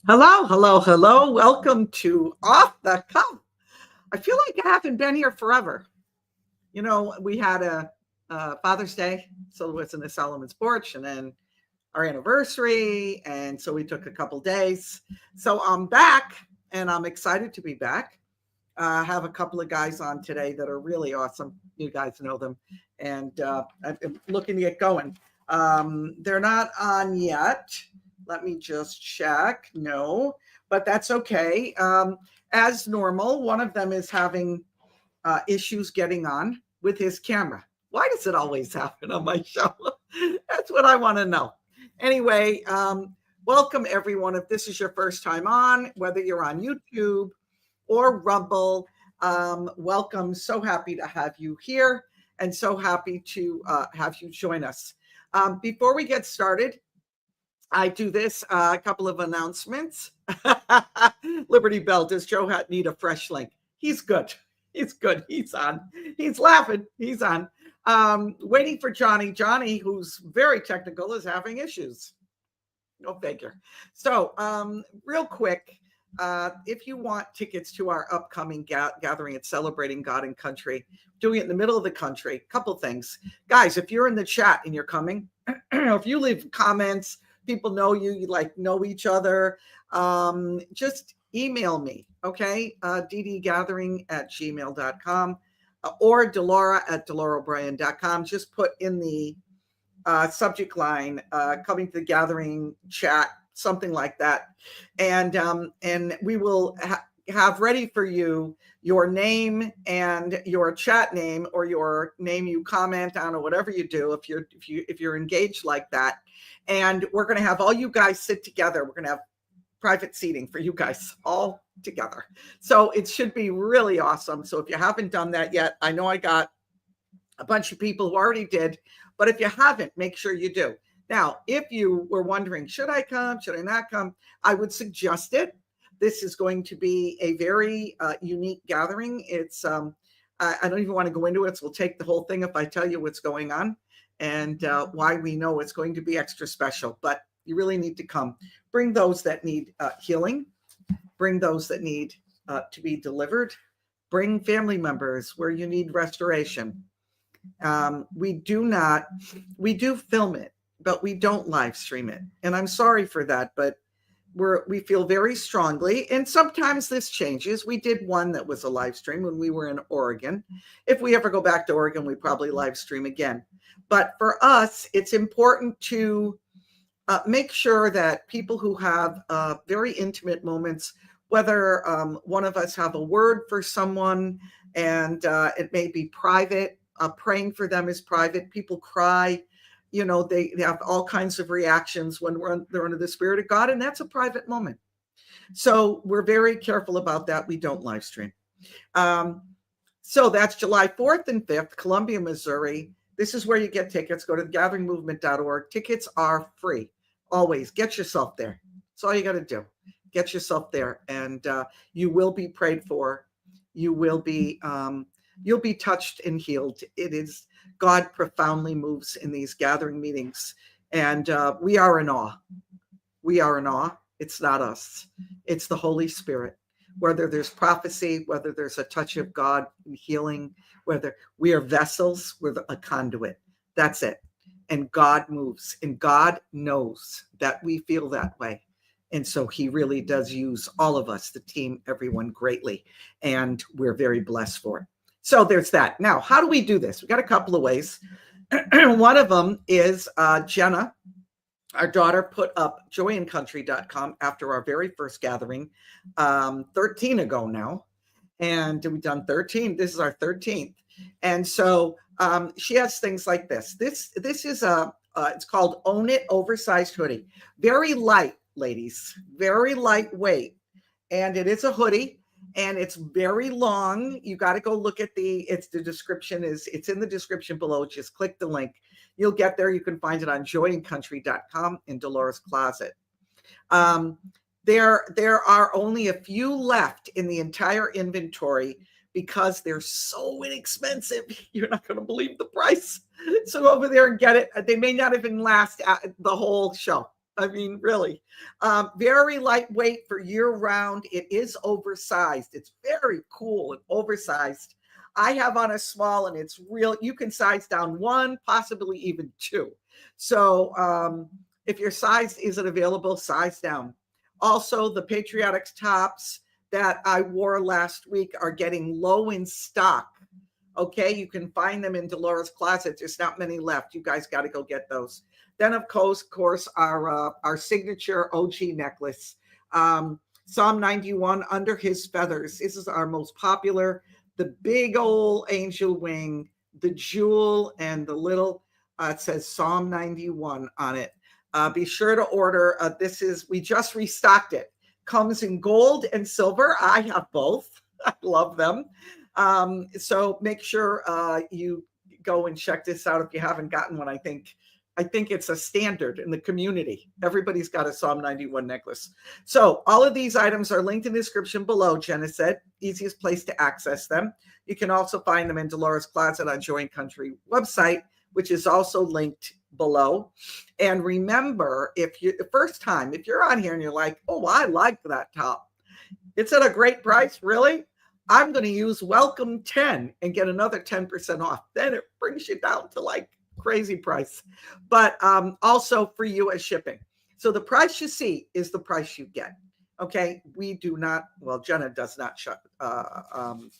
Hello, hello, hello. Welcome to Off the Cuff. I feel like I haven't been here forever. We had a Father's Day, so it was in the Solomon's porch, and then our anniversary, and so we took a couple days. So I'm back, and I'm excited to be back. I have a couple of guys on today that are really awesome. You guys know them, and I'm looking to get going. They're not on yet. Let me just check. No, but that's okay. As normal, one of them is having issues getting on with his camera. Why does it always happen on my show? That's what I want to know. Anyway, welcome everyone. If this is your first time on, whether you're on YouTube or Rumble, welcome. So happy to have you here and so happy to have you join us. Before we get started, I do this, a couple of announcements. Liberty Bell, does Joe need a fresh link? He's good. He's good. He's on. He's laughing. He's on. Waiting for Johnny. Johnny, who's very technical, is having issues. Go figure. So real quick, if you want tickets to our upcoming gathering at Celebrating God and Country, doing it in the middle of the country, couple things. Guys, if you're in the chat and you're coming, if you leave comments, people know you know each other, just email me, okay? ddgathering@gmail.com or delora@deloraobrien.com. Just put in the subject line, coming to the gathering chat, something like that. And we will have ready for you your name and your chat name, or your name you comment on, or whatever you do if you're engaged like that. And we're going to have all you guys sit together. We're going to have private seating for you guys all together. So it should be really awesome. So if you haven't done that yet, I know I got a bunch of people who already did, but if you haven't, make sure you do. Now, if you were wondering, should I come? Should I not come? I would suggest it. This is going to be a very unique gathering. It's I don't even want to go into it. So we'll take the whole thing if I tell you what's going on and why we know it's going to be extra special. But you really need to come. Bring those that need healing. Bring those that need to be delivered. Bring family members where you need restoration. We do film it, but we don't live stream it. And I'm sorry for that, but we feel very strongly, and sometimes this changes. We did one that was a live stream when we were in Oregon. If we ever go back to Oregon, we probably live stream again. But for us, it's important to make sure that people who have very intimate moments, whether one of us have a word for someone and it may be private, praying for them is private. People cry. They have all kinds of reactions when they're under the Spirit of God, and that's a private moment. So we're very careful about that. We don't live stream. So that's July 4th and 5th, Columbia, Missouri. This is where you get tickets. Go to thegatheringmovement.org. Tickets are free. Always get yourself there. That's all you got to do. Get yourself there, and you will be prayed for. You will be you'll be touched and healed. It is God profoundly moves in these gathering meetings, and we are in awe. We are in awe. It's not us. It's the Holy Spirit. Whether there's prophecy, whether there's a touch of God and healing, whether we are vessels, we're a conduit. That's it. And God moves, and God knows that we feel that way. And so he really does use all of us, the team, everyone, greatly. And we're very blessed for it. So there's that. Now, how do we do this? We got a couple of ways. One of them is Jenna, our daughter, put up joyandcountry.com after our very first gathering 13 ago now. And we've done 13. This is our 13th. And so she has things like this. This is it's called Own It Oversized Hoodie. Very light, ladies. Very lightweight. And it is a hoodie. And it's very long. You got to go look at it's in the description below. Just click the link. You'll get there. You can find it on joyandcountry.com in Delora's Closet. There are only a few left in the entire inventory because they're so inexpensive. You're not going to believe the price. So go over there and get it. They may not even last the whole show. I mean, really. Very lightweight for year round. It is oversized. It's very cool and oversized. I have on a small, and it's real. You can size down one, possibly even two. So if your size isn't available, size down. Also, the Patriotics tops that I wore last week are getting low in stock. Okay, you can find them in Delora's closet. There's not many left. You guys got to go get those. Then, of course, our signature OG necklace, Psalm 91, Under His Feathers. This is our most popular. The big old angel wing, the jewel, and the little, it says Psalm 91 on it. Be sure to order. We just restocked it. Comes in gold and silver. I have both. I love them. So make sure you go and check this out if you haven't gotten one. I think it's a standard in the community. Everybody's got a Psalm 91 necklace. So all of these items are linked in the description below. Jenna said, easiest place to access them. You can also find them in Delora's Closet on Joy and Country website, which is also linked below. And remember, if you're on here and you're like, oh, I like that top, it's at a great price, really? I'm going to use welcome 10 and get another 10% off. Then it brings you down to like crazy price, but also free US shipping. So the price you see is the price you get. Okay. We do not, well, Jenna does not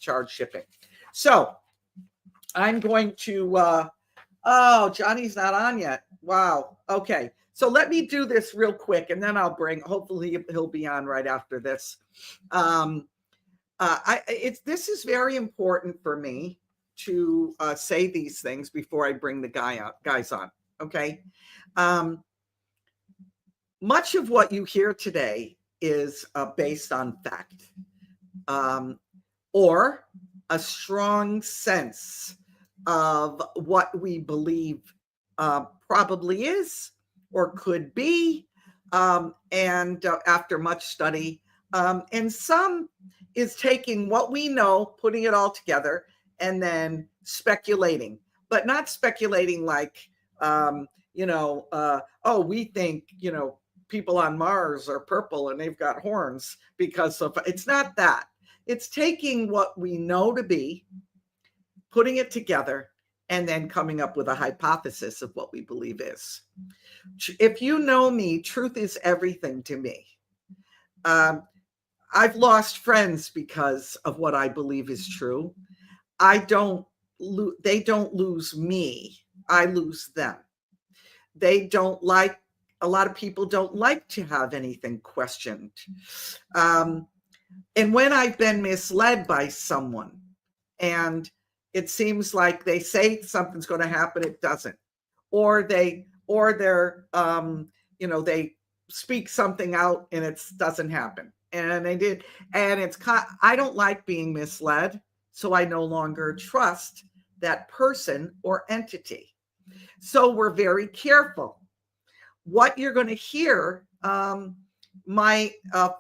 charge shipping. So I'm going to, oh, Johnny's not on yet. Wow. Okay. So let me do this real quick and then hopefully he'll be on right after this. This is very important for me to say these things before I bring the guys on. Okay. Much of what you hear today is based on fact, or a strong sense of what we believe probably is or could be, and after much study, and some is taking what we know, putting it all together, and then speculating, but not speculating like, oh, we think, people on Mars are purple and they've got horns because of, it's not that. It's taking what we know to be, putting it together, and then coming up with a hypothesis of what we believe is. If you know me, truth is everything to me. I've lost friends because of what I believe is true. They don't lose me. I lose them. A lot of people don't like to have anything questioned. And when I've been misled by someone and it seems like they say something's going to happen, it doesn't, or they speak something out and it doesn't happen. And they did. And I don't like being misled. So I no longer trust that person or entity. So we're very careful. What you're going to hear might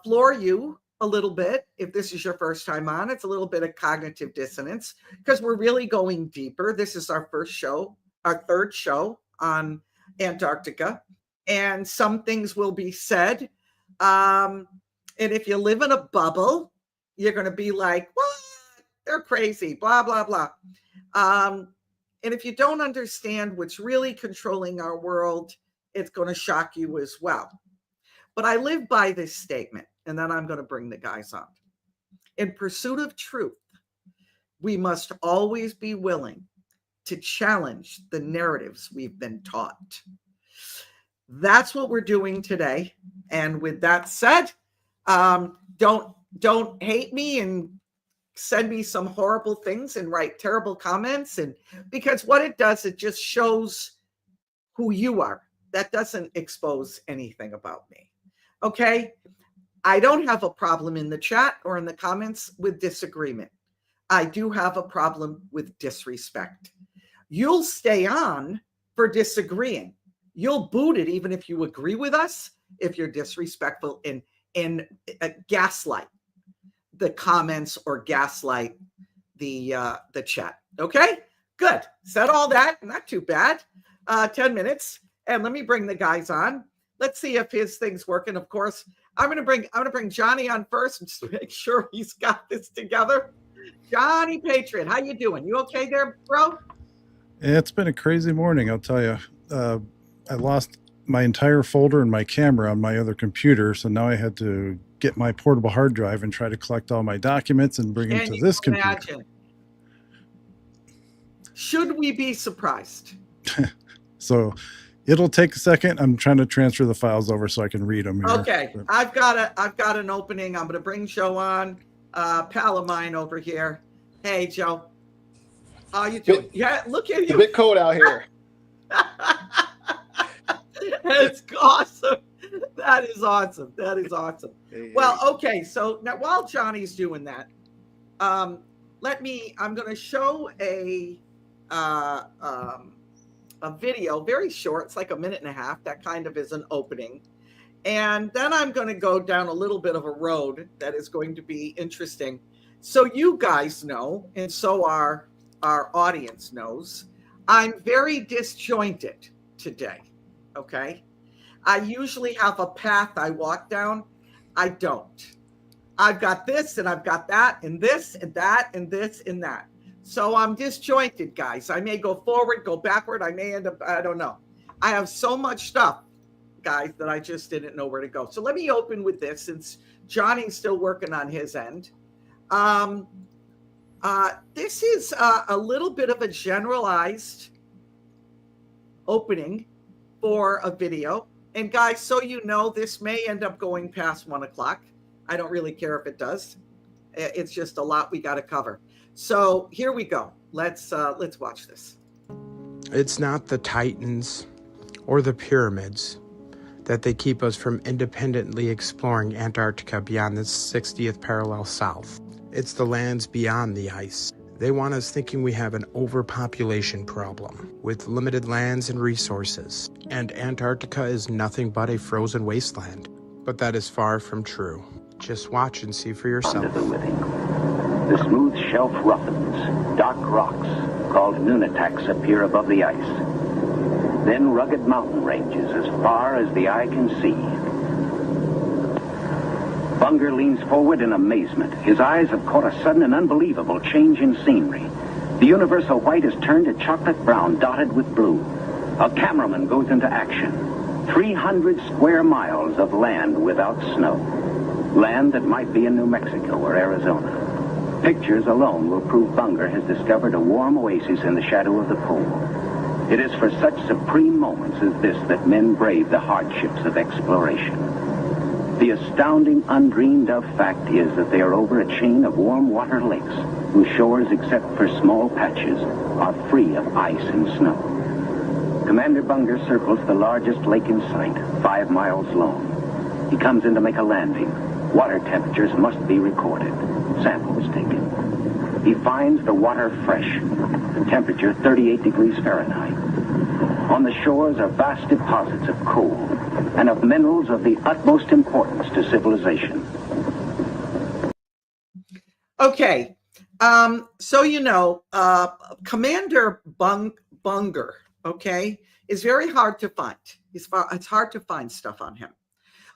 floor you a little bit. If this is your first time on, it's a little bit of cognitive dissonance because we're really going deeper. This is our third show on Antarctica. And some things will be said. And if you live in a bubble, you're going to be like, what? They're crazy, blah, blah, blah. And if you don't understand what's really controlling our world, it's going to shock you as well. But I live by this statement, and then I'm going to bring the guys on. In pursuit of truth, we must always be willing to challenge the narratives we've been taught. That's what we're doing today. And with that said, don't hate me and send me some horrible things and write terrible comments. And because what it does, it just shows who you are. That doesn't expose anything about me. Okay. I don't have a problem in the chat or in the comments with disagreement. I do have a problem with disrespect. You'll stay on for disagreeing. You'll boot it even if you agree with us, if you're disrespectful and gaslight the comments or gaslight the chat. Okay, good. Said all that, not too bad. 10 minutes. And let me bring the guys on. let's see if his thing's working. Of course, I'm gonna bring Johnny on first and just make sure he's got this together. Johnny Patriot, how you doing? You okay there, bro? It's been a crazy morning, I'll tell you. I lost my entire folder and my camera on my other computer, so now I had to get my portable hard drive and try to collect all my documents and bring them to this computer. Should we be surprised? So it'll take a second. I'm trying to transfer the files over so I can read them here. Okay, I've got an opening. I'm going to bring Joe on, pal of mine over here. Hey, Joe. How you doing? Yeah, look at you. It's a bit cold out here. It's awesome. That is awesome. That is awesome. Hey, well, okay. So now while Johnny's doing that, I'm going to show a video, very short. It's like a minute and a half. That kind of is an opening. And then I'm going to go down a little bit of a road that is going to be interesting. So you guys know, and so our audience knows, I'm very disjointed today. Okay. I usually have a path I walk down. I don't. I've got this and I've got that and this and that and this and that. So I'm disjointed, guys. I may go forward, go backward. I may end up, I don't know. I have so much stuff, guys, that I just didn't know where to go. So let me open with this since Johnny's still working on his end. This is a little bit of a generalized opening for a video. And guys, so you know, this may end up going past 1 o'clock. I don't really care if it does. It's just a lot we got to cover. So here we go. Let's watch this. It's not the Titans or the pyramids that they keep us from independently exploring Antarctica beyond the 60th parallel south. It's the lands beyond the ice. They want us thinking we have an overpopulation problem with limited lands and resources, and Antarctica is nothing but a frozen wasteland. But that is far from true. Just watch and see for yourself. Under the living. The smooth shelf roughens. Dark rocks, called nunataks, appear above the ice. Then rugged mountain ranges as far as the eye can see. Bunger leans forward in amazement. His eyes have caught a sudden and unbelievable change in scenery. The universal white has turned to chocolate brown, dotted with blue. A cameraman goes into action. 300 square miles of land without snow. Land that might be in New Mexico or Arizona. Pictures alone will prove Bunger has discovered a warm oasis in the shadow of the pole. It is for such supreme moments as this that men brave the hardships of exploration. The astounding, undreamed of fact is that they are over a chain of warm water lakes, whose shores, except for small patches, are free of ice and snow. Commander Bunger circles the largest lake in sight, 5 miles long. He comes in to make a landing. Water temperatures must be recorded. Samples taken. He finds the water fresh. The temperature 38 degrees Fahrenheit. On the shores are vast deposits of coal and of minerals of the utmost importance to civilization. Okay, so you know, Commander Bunger, okay, is very hard to find. It's hard to find stuff on him.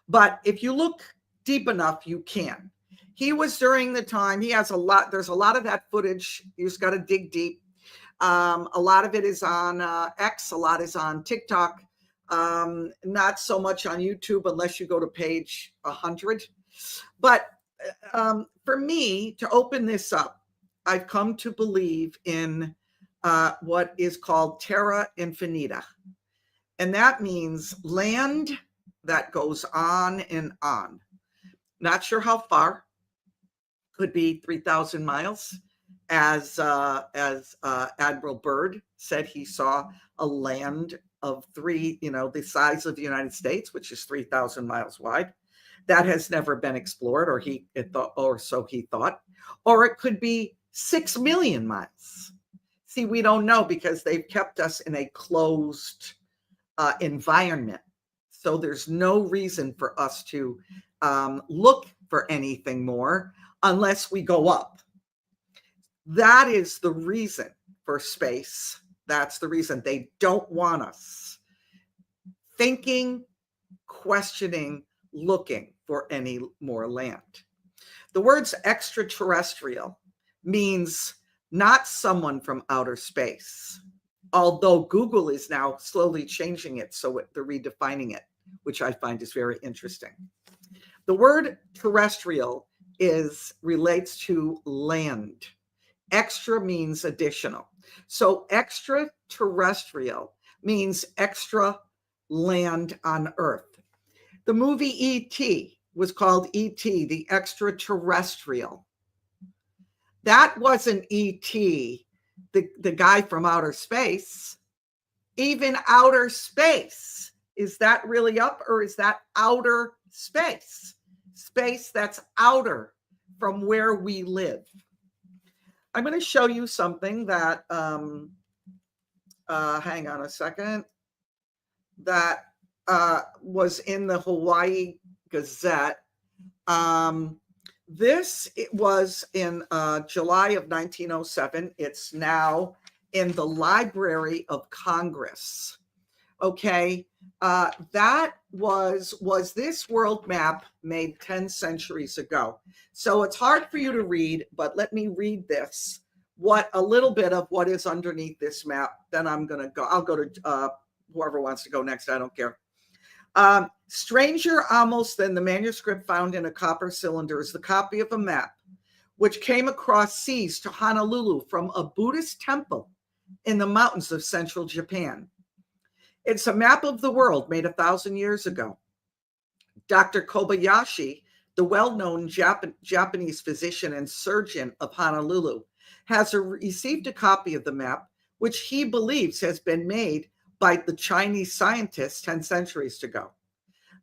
But if you look deep enough, you can. He was during the time, he has a lot, there's a lot of that footage. You just got to dig deep. A lot of it is on X, a lot is on TikTok. Not so much on YouTube unless you go to page 100. But for me, to open this up, I've come to believe in what is called terra infinita. And that means land that goes on and on. Not sure how far. Could be 3,000 miles. As Admiral Byrd said, he saw a land of the size of the United States, which is 3,000 miles wide. That has never been explored, or so he thought. Or it could be 6 million miles. See, we don't know because they've kept us in a closed environment. So there's no reason for us to look for anything more unless we go up. That is the reason for space. That's the reason they don't want us thinking, questioning, looking for any more land. The words extraterrestrial means not someone from outer space, although Google is now slowly changing it, so they're redefining it, which I find is very interesting. The word terrestrial relates to land. Extra means additional. So extraterrestrial means extra land on Earth. The movie E.T. was called E.T., the extraterrestrial. That wasn't E.T., the guy from outer space. Even outer space, is that really up, or is that outer space? Space that's outer from where we live. I'm going to show you something that, hang on a second, that was in the Hawaii Gazette. It was in July of 1907. It's now in the Library of Congress. Okay, that was this world map made 10 centuries ago. So it's hard for you to read, but let me read this. A little bit of what is underneath this map. Then I'll go to whoever wants to go next. I don't care. Stranger almost than the manuscript found in a copper cylinder is the copy of a map which came across seas to Honolulu from a Buddhist temple in the mountains of central Japan. It's a map of the world made 1,000 years ago. Dr. Kobayashi, the well-known Japanese physician and surgeon of Honolulu, has received a copy of the map, which he believes has been made by the Chinese scientists 10 centuries ago.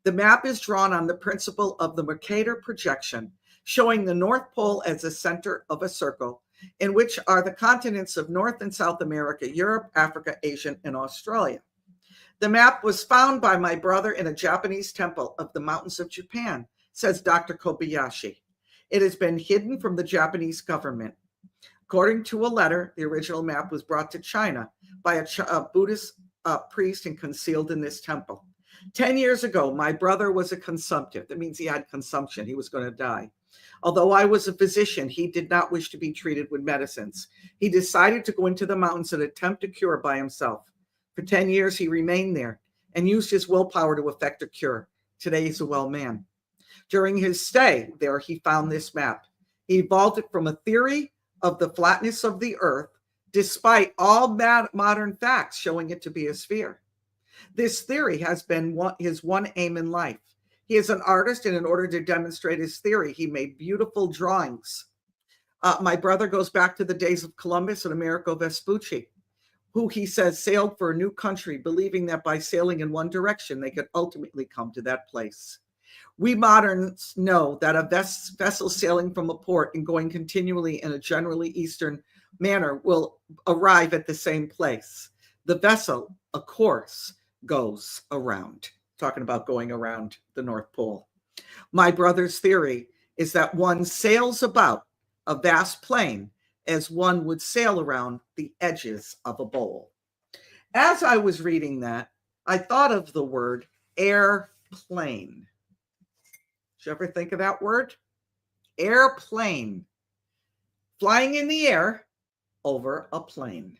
The map is drawn on the principle of the Mercator projection, showing the North Pole as the center of a circle, in which are the continents of North and South America, Europe, Africa, Asia, and Australia. The map was found by my brother in a Japanese temple of the mountains of Japan, says Dr. Kobayashi. It has been hidden from the Japanese government. According to a letter, the original map was brought to China by a Buddhist priest and concealed in this temple. 10 years ago, my brother was a consumptive. That means he had consumption. He was going to die. Although I was a physician, he did not wish to be treated with medicines. He decided to go into the mountains and attempt a cure by himself. For 10 years, he remained there and used his willpower to effect a cure. Today, he's a well man. During his stay there, he found this map. He evolved it from a theory of the flatness of the earth, despite all modern facts showing it to be a sphere. This theory has been his one aim in life. He is an artist, and in order to demonstrate his theory, he made beautiful drawings. My brother goes back to the days of Columbus and Amerigo Vespucci, who he says sailed for a new country, believing that by sailing in one direction, they could ultimately come to that place. We moderns know that a vessel sailing from a port and going continually in a generally eastern manner will arrive at the same place. The vessel, of course, goes around. Talking about going around the North Pole. My brother's theory is that one sails about a vast plain as one would sail around the edges of a bowl. As I was reading that, I thought of the word airplane. Did you ever think of that word? Airplane. Flying in the air over a plane.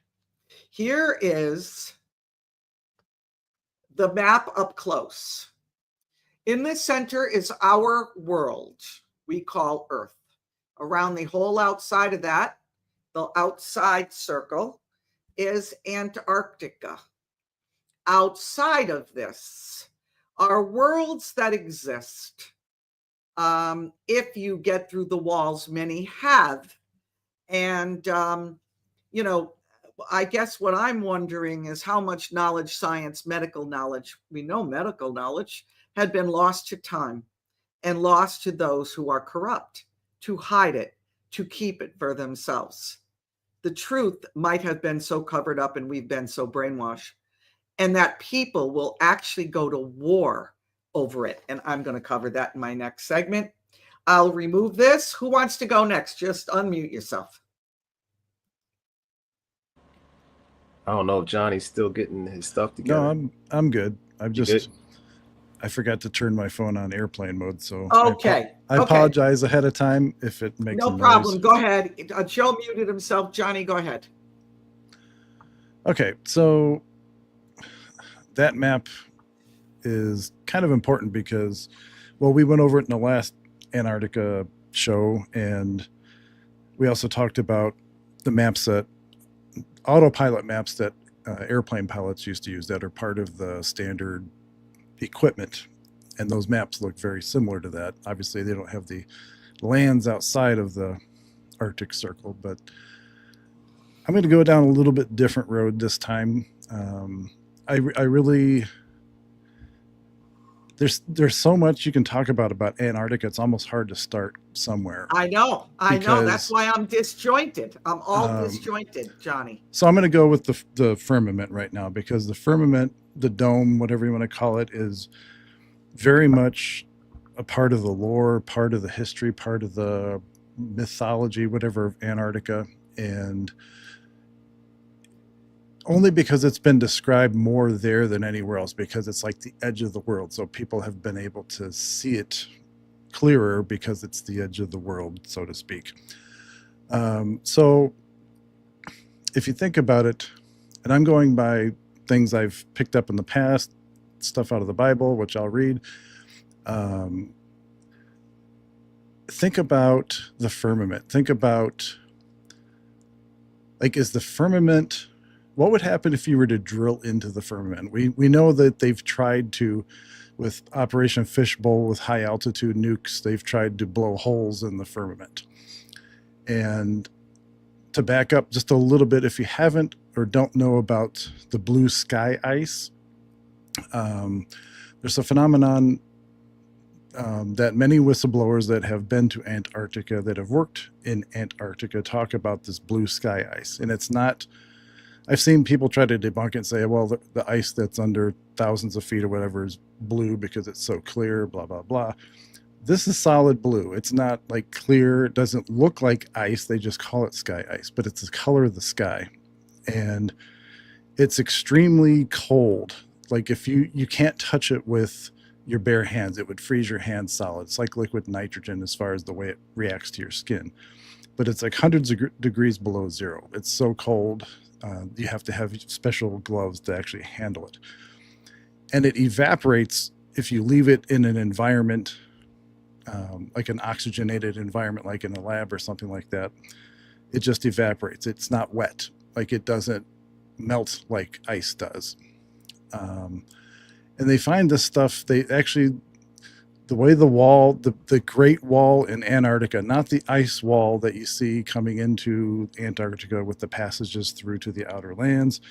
Here is the map up close. In the center is our world we call Earth. Around the whole outside of that, the outside circle, is Antarctica. Outside of this are worlds that exist. If you get through the walls, many have. And, I guess what I'm wondering is how much knowledge, science, medical knowledge, we know medical knowledge, had been lost to time and lost to those who are corrupt, to hide it, to keep it for themselves. The truth might have been so covered up and we've been so brainwashed, and that people will actually go to war over it. And I'm going to cover that in my next segment. I'll remove this. Who wants to go next? Just unmute yourself. I don't know if Johnny's still getting his stuff together. No, I'm good. I'm just good? I forgot to turn my phone on airplane mode, so Okay. I apologize ahead of time if it makes no a problem. noise. Go ahead. Joe muted himself. Johnny, go ahead. Okay, so that map is kind of important because, well, we went over it in the last Antarctica show, and we also talked about the maps that autopilot maps that airplane pilots used to use that are part of the standard equipment, and those maps look very similar to that. Obviously they don't have the lands outside of the Arctic Circle, but I'm going to go down a little bit different road this time. I really there's so much you can talk about Antarctica. It's almost hard to start somewhere. I know. That's why I'm disjointed. I'm all disjointed, Johnny. So I'm going to go with the firmament right now, because the firmament, the dome, whatever you want to call it, is very much a part of the lore, part of the history, part of the mythology, whatever, of Antarctica. And only because it's been described more there than anywhere else, because it's like the edge of the world. So people have been able to see it clearer because it's the edge of the world, so to speak. So if you think about it, and I'm going by things I've picked up in the past, stuff out of the Bible, which I'll read. Think about the firmament. Think about, like, is the firmament, what would happen if you were to drill into the firmament? We know that they've tried to, with Operation Fishbowl, with high altitude nukes, they've tried to blow holes in the firmament. And to back up just a little bit, if you haven't or don't know about the blue sky ice, there's a phenomenon that many whistleblowers that have been to Antarctica, that have worked in Antarctica, talk about this blue sky ice. And it's not, I've seen people try to debunk it and say, well, the ice that's under thousands of feet or whatever is blue because it's so clear, blah, blah, blah. This is solid blue. It's not like clear. It doesn't look like ice. They just call it sky ice, but it's the color of the sky. And it's extremely cold. Like, if you can't touch it with your bare hands, it would freeze your hands solid. It's like liquid nitrogen as far as the way it reacts to your skin. But it's like hundreds of degrees below zero. It's so cold. You have to have special gloves to actually handle it. And it evaporates if you leave it in an environment, like an oxygenated environment, like in a lab or something like that. It just evaporates. It's not wet. Like, it doesn't melt like ice does. And they find this stuff, they actually, the way the wall, the Great Wall in Antarctica, not the ice wall that you see coming into Antarctica with the passages through to the outer lands,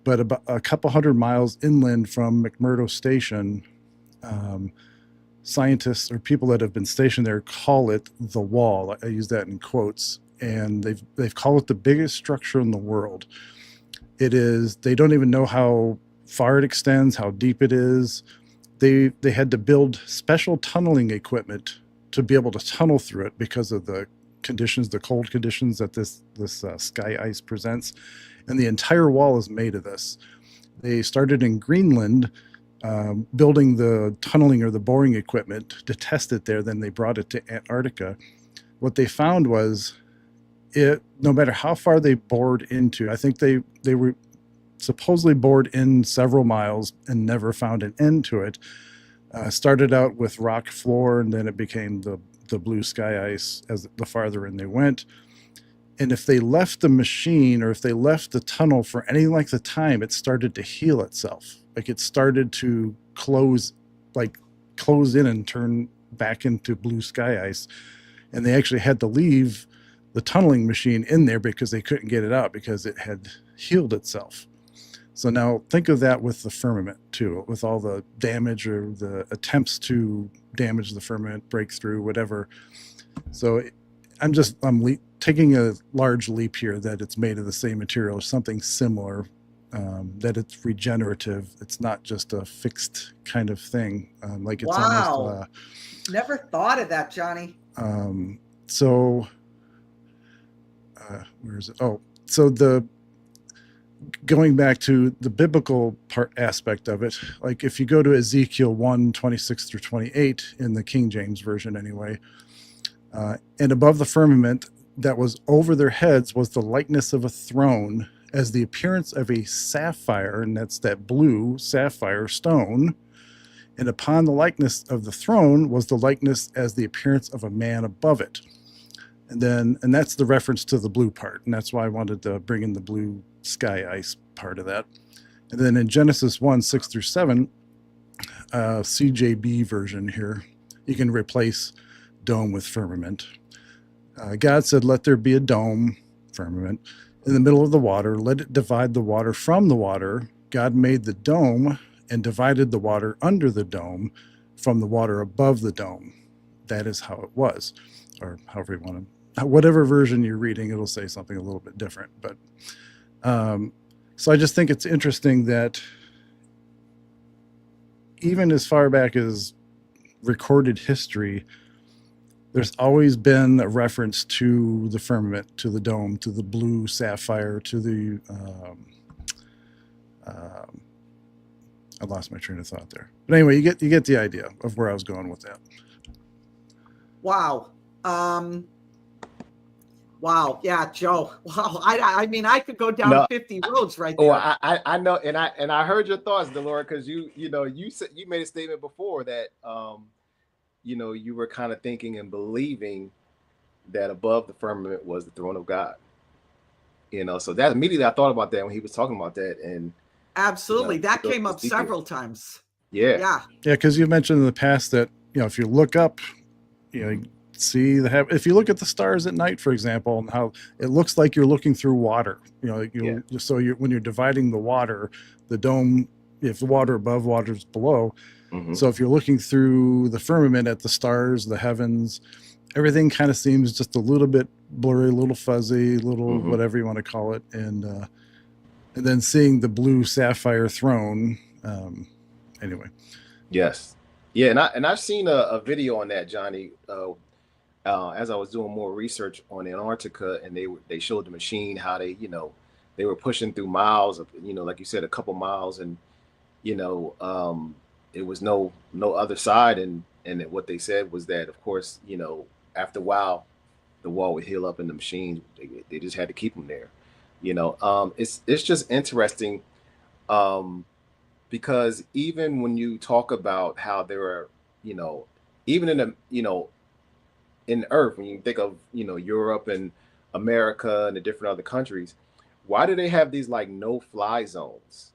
but about a couple hundred miles inland from McMurdo Station, scientists or people that have been stationed there call it the wall. I use that in quotes, and they've called it the biggest structure in the world. It is, they don't even know how far it extends, how deep it is. They had to build special tunneling equipment to be able to tunnel through it because of the conditions, the cold conditions that this sky ice presents. And the entire wall is made of this. They started in Greenland, building the tunneling or the boring equipment to test it there. Then they brought it to Antarctica. What they found was, no matter how far they bored into, I think they were supposedly bored in several miles and never found an end to it. Started out with rock floor, and then it became the blue sky ice as the farther in they went. And if they left the machine, or if they left the tunnel for any length of time, it started to heal itself. Like, it started to close in and turn back into blue sky ice. And they actually had to leave the tunneling machine in there because they couldn't get it out because it had healed itself. So now think of that with the firmament too, with all the damage or the attempts to damage the firmament, break through, whatever. So I'm taking a large leap here that it's made of the same material or something similar, that it's regenerative. It's not just a fixed kind of thing. Like, it's almost, never thought of that, Johnny. So where is it? Oh, so going back to the biblical part aspect of it, like if you go to Ezekiel 1:26-28 in the King James version anyway, and above the firmament that was over their heads was the likeness of a throne, as the appearance of a sapphire, and that's that blue sapphire stone. And upon the likeness of the throne was the likeness as the appearance of a man above it. And that's the reference to the blue part. And that's why I wanted to bring in the blue sky ice part of that. And then in Genesis 1:6-7, CJB version here, you can replace dome with firmament. God said, let there be a dome, firmament, in the middle of the water. Let it divide the water from the water. God made the dome and divided the water under the dome from the water above the dome. That is how it was, or however you want to, whatever version you're reading, it'll say something a little bit different. But so I just think it's interesting that even as far back as recorded history, there's always been a reference to the firmament, to the dome, to the blue sapphire, to the I lost my train of thought there. But anyway, you get the idea of where I was going with that. Wow. Wow. Yeah, Joe. Wow. I mean, I could go down 50 roads right there. I know, and I heard your thoughts, Delora, because you said, you made a statement before that you were kind of thinking and believing that above the firmament was the throne of God. So that immediately I thought about that when he was talking about that. And absolutely, that came up several times. Yeah, because you mentioned in the past that if you look up, see if you look at the stars at night, for example, and how it looks like you're looking through water. So when you're dividing the water, the dome, if the water above, water's below. Mm-hmm. So if you're looking through the firmament at the stars, the heavens, everything kind of seems just a little bit blurry, a little fuzzy, little whatever you want to call it, and then seeing the blue sapphire throne. Anyway. Yes. Yeah, and I've seen a video on that, Johnny. As I was doing more research on Antarctica, and they showed the machine how they were pushing through miles of like you said, a couple miles, and it was no other side, and what they said was that, of course, after a while the wall would heal up in the machine. They just had to keep them there. It's just interesting, because even when you talk about how there are, even in the in Earth, when you think of Europe and America and the different other countries, why do they have these like no-fly zones?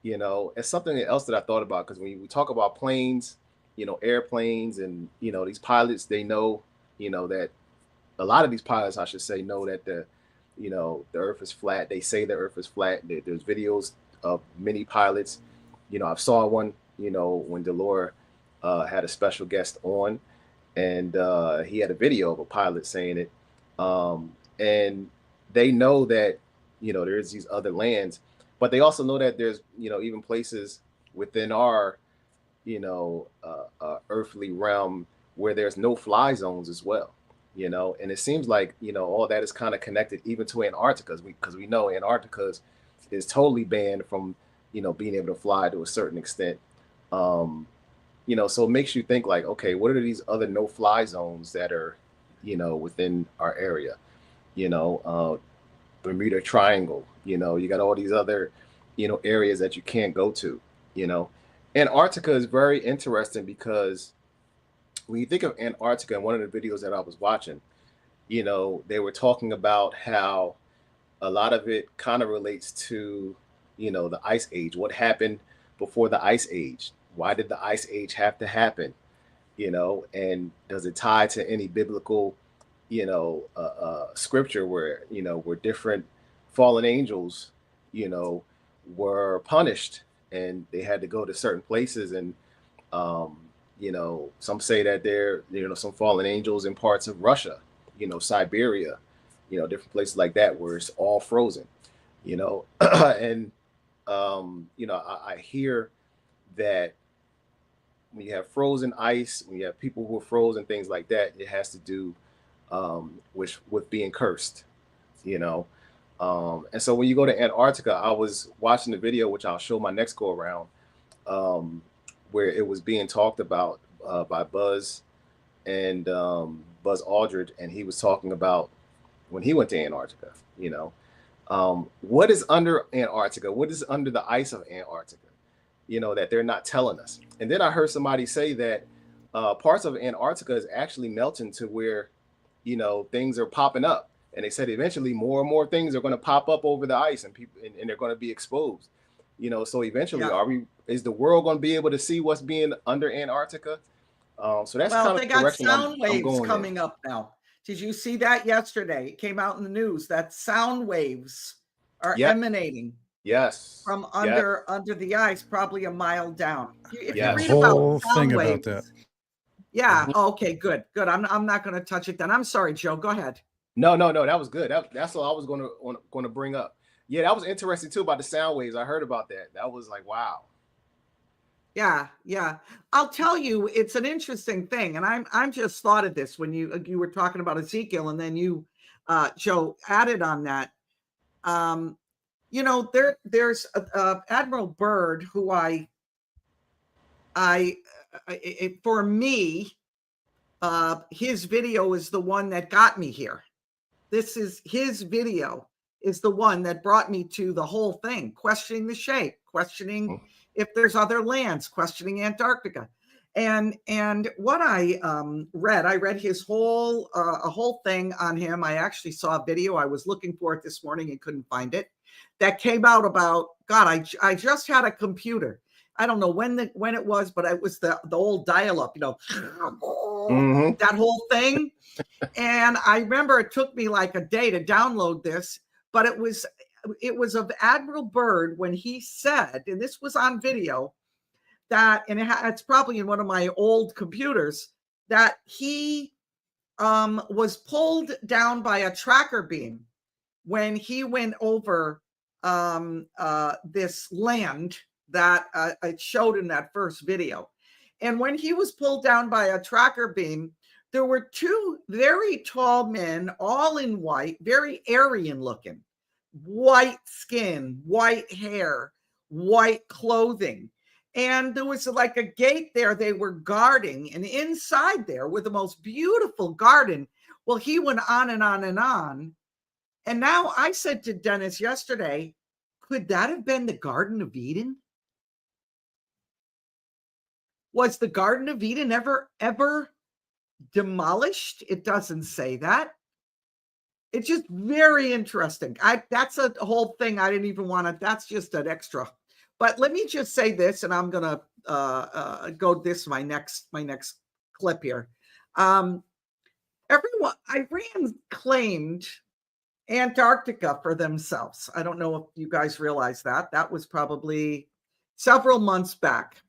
It's something else that I thought about, because when we talk about planes, airplanes, and these pilots, they know that a lot of these pilots, I should say, know that the Earth is flat. They say the Earth is flat. There's videos of many pilots. I saw one when Delora had a special guest on, and he had a video of a pilot saying it, and they know that there's these other lands, but they also know that there's even places within our earthly realm where there's no fly zones as well. And it seems like all that is kind of connected even to Antarctica, because we know Antarctica is totally banned from being able to fly to a certain extent. So it makes you think like, okay, what are these other no-fly zones that are within our area? Bermuda Triangle, you got all these other areas that you can't go to. Antarctica is very interesting, because when you think of Antarctica, in one of the videos that I was watching, they were talking about how a lot of it kind of relates to the ice age. What happened before the ice age? Why did the ice age have to happen? And does it tie to any biblical scripture where where different fallen angels were punished, and they had to go to certain places, and some say that there some fallen angels in parts of Russia, Siberia, different places like that where it's all frozen, and I hear that when you have frozen ice, when you have people who are frozen, things like that, it has to do with being cursed, And so when you go to Antarctica, I was watching the video, which I'll show my next go around, where it was being talked about by Buzz and Buzz Aldrin, and he was talking about when he went to Antarctica. What is under Antarctica? What is under the ice of Antarctica? That they're not telling us. And then I heard somebody say that parts of Antarctica is actually melting to where, things are popping up. And they said eventually more and more things are going to pop up over the ice, and people and they're going to be exposed. So eventually, is the world going to be able to see what's being under Antarctica? So that's kind of they the got direction sound I'm waves going coming in. up now. Did you see that yesterday? It came out in the news that sound waves are emanating from under the ice, probably a mile down. If you read about whole sound thing waves, about that. yeah. Okay, good. I'm not going to touch it then. I'm sorry, Joe. Go ahead. No. That was good. That's what I was going to bring up. Yeah, that was interesting too about the sound waves. I heard about that. That was like, wow. Yeah. I'll tell you, it's an interesting thing, and I'm just thought of this when you were talking about Ezekiel, and then you, Joe, added on that. There's Admiral Byrd, who for me, his video is the one that got me here. His video is the one that brought me to the whole thing, questioning the shape, questioning if there's other lands, questioning Antarctica. And what I read his whole a whole thing on him. I actually saw a video. I was looking for it this morning and couldn't find it. That came out about, God, I just had a computer. I don't know when it was, but it was the old dial-up, that whole thing. And I remember it took me like a day to download this, but it was of Admiral Byrd when he said, and this was on video, that, and it's probably in one of my old computers, that he was pulled down by a tracker beam when he went over this land that I showed in that first video. And when he was pulled down by a tracker beam, there were two very tall men, all in white, very Aryan looking, white skin, white hair, white clothing. And there was like a gate there they were guarding. And inside there were the most beautiful garden. Well, he went on and on and on. And now I said to Dennis yesterday, could that have been the Garden of Eden? Was the Garden of Eden ever demolished? It doesn't say that. It's just very interesting. That's a whole thing I didn't even want to, that's just an extra. But let me just say this, and I'm going to go this, my next clip here. Iran claimed Antarctica for themselves. I don't know if you guys realize that. That was probably several months back.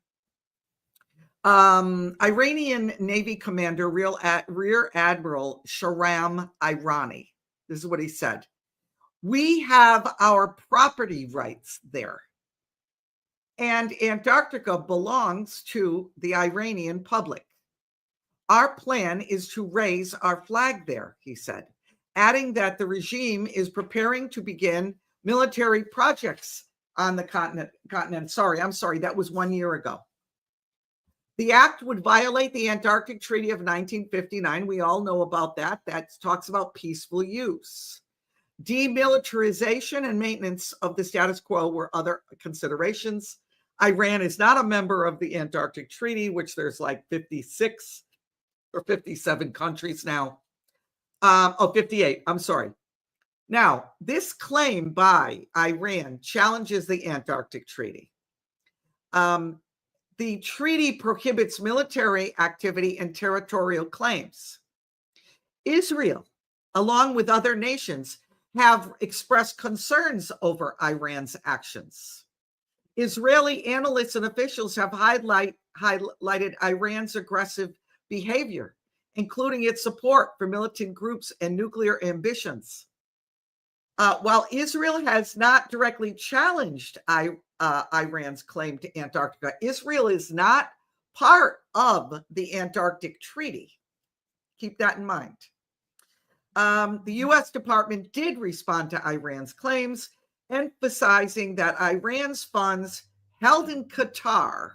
Iranian Navy Commander Rear Admiral Shahram Irani. This is what he said. We have our property rights there. And Antarctica belongs to the Iranian public. Our plan is to raise our flag there, he said, adding that the regime is preparing to begin military projects on the continent. Sorry, that was 1 year ago. The act would violate the Antarctic Treaty of 1959. We all know about that. That talks about peaceful use. Demilitarization and maintenance of the status quo were other considerations. Iran is not a member of the Antarctic Treaty, which there's like 56 or 57 countries now. 58, I'm sorry. Now, this claim by Iran challenges the Antarctic Treaty. The treaty prohibits military activity and territorial claims. Israel, along with other nations, have expressed concerns over Iran's actions. Israeli analysts and officials have highlighted Iran's aggressive behavior, including its support for militant groups and nuclear ambitions. While Israel has not directly challenged Iran's claim to Antarctica, Israel is not part of the Antarctic Treaty. Keep that in mind. The U.S. Department did respond to Iran's claims, emphasizing that Iran's funds held in Qatar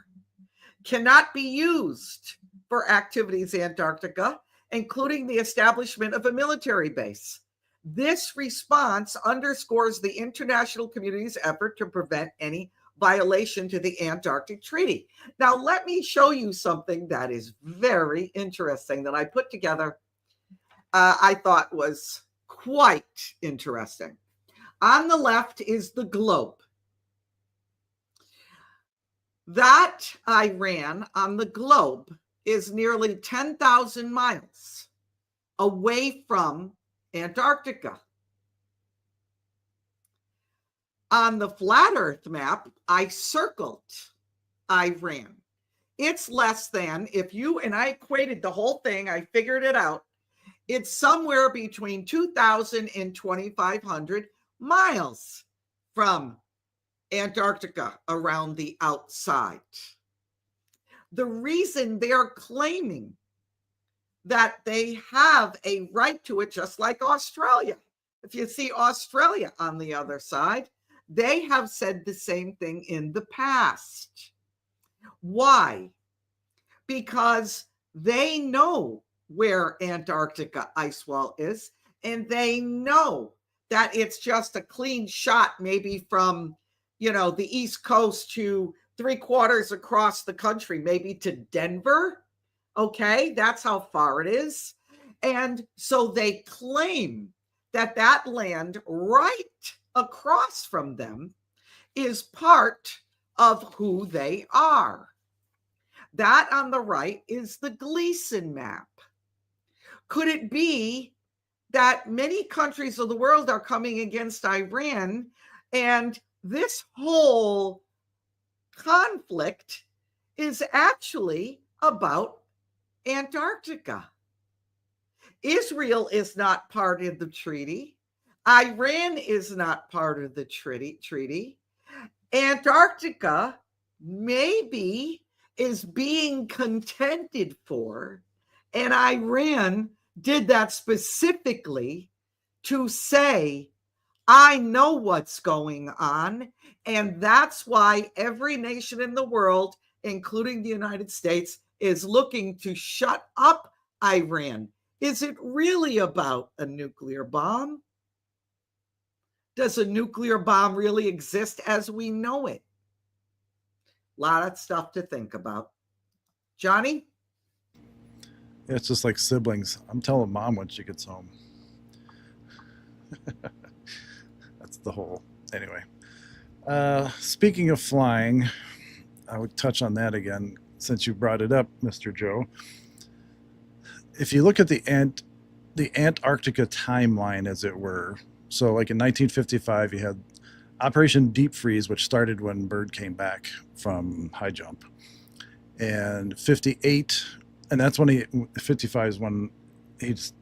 cannot be used for activities in Antarctica, including the establishment of a military base. This response underscores the international community's effort to prevent any violation to the Antarctic Treaty. Now, let me show you something that is very interesting that I put together. I thought was quite interesting. On the left is the globe. That Iran on the globe is nearly 10,000 miles away from Antarctica. On the flat Earth map, I circled Iran. It's less than, I equated the whole thing, I figured it out. It's somewhere between 2,000 and 2,500 miles from Antarctica around the outside. The reason they're claiming that they have a right to it, just like Australia. If you see Australia on the other side, they have said the same thing in the past. Why? Because they know where Antarctica ice wall is, and they know that it's just a clean shot, maybe from, the East Coast to 3/4 across the country, maybe to Denver. Okay, that's how far it is. And so they claim that that land right across from them is part of who they are. That on the right is the Gleason map. Could it be that many countries of the world are coming against Iran, and this whole conflict is actually about Antarctica? Israel is not part of the treaty. Iran is not part of the treaty. Antarctica maybe is being contended for, and Iran did that specifically to say, I know what's going on, and that's why every nation in the world, including the United States, is looking to shut up Iran. Is it really about a nuclear bomb? Does a nuclear bomb really exist as we know it? A lot of stuff to think about. Johnny? It's just like siblings. I'm telling mom when she gets home. That's the whole. Anyway. Speaking of flying, I would touch on that again since you brought it up, Mr. Joe. If you look at the Antarctica timeline, as it were, so like in 1955, you had Operation Deep Freeze, which started when Byrd came back from high jump. And 58, and that's when 55 is when he's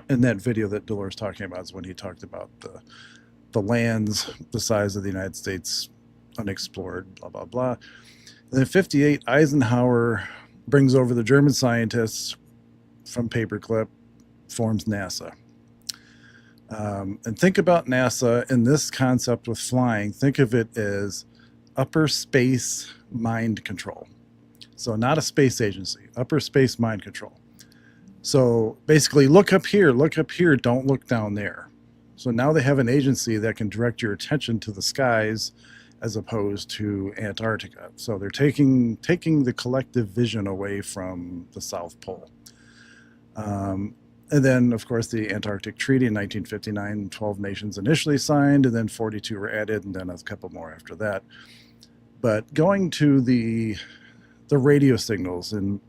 in that video that Delora talking about, is when he talked about the lands the size of the United States unexplored, blah, blah, blah. And then 58, Eisenhower brings over the German scientists from Paperclip, forms NASA. And think about NASA and this concept with flying. Think of it as upper space mind control. So not a space agency, upper space mind control. So basically, look up here, don't look down there. So now they have an agency that can direct your attention to the skies as opposed to Antarctica. So they're taking the collective vision away from the South Pole. And then, of course, the Antarctic Treaty in 1959, 12 nations initially signed, and then 42 were added, and then a couple more after that. But going to the radio signals, and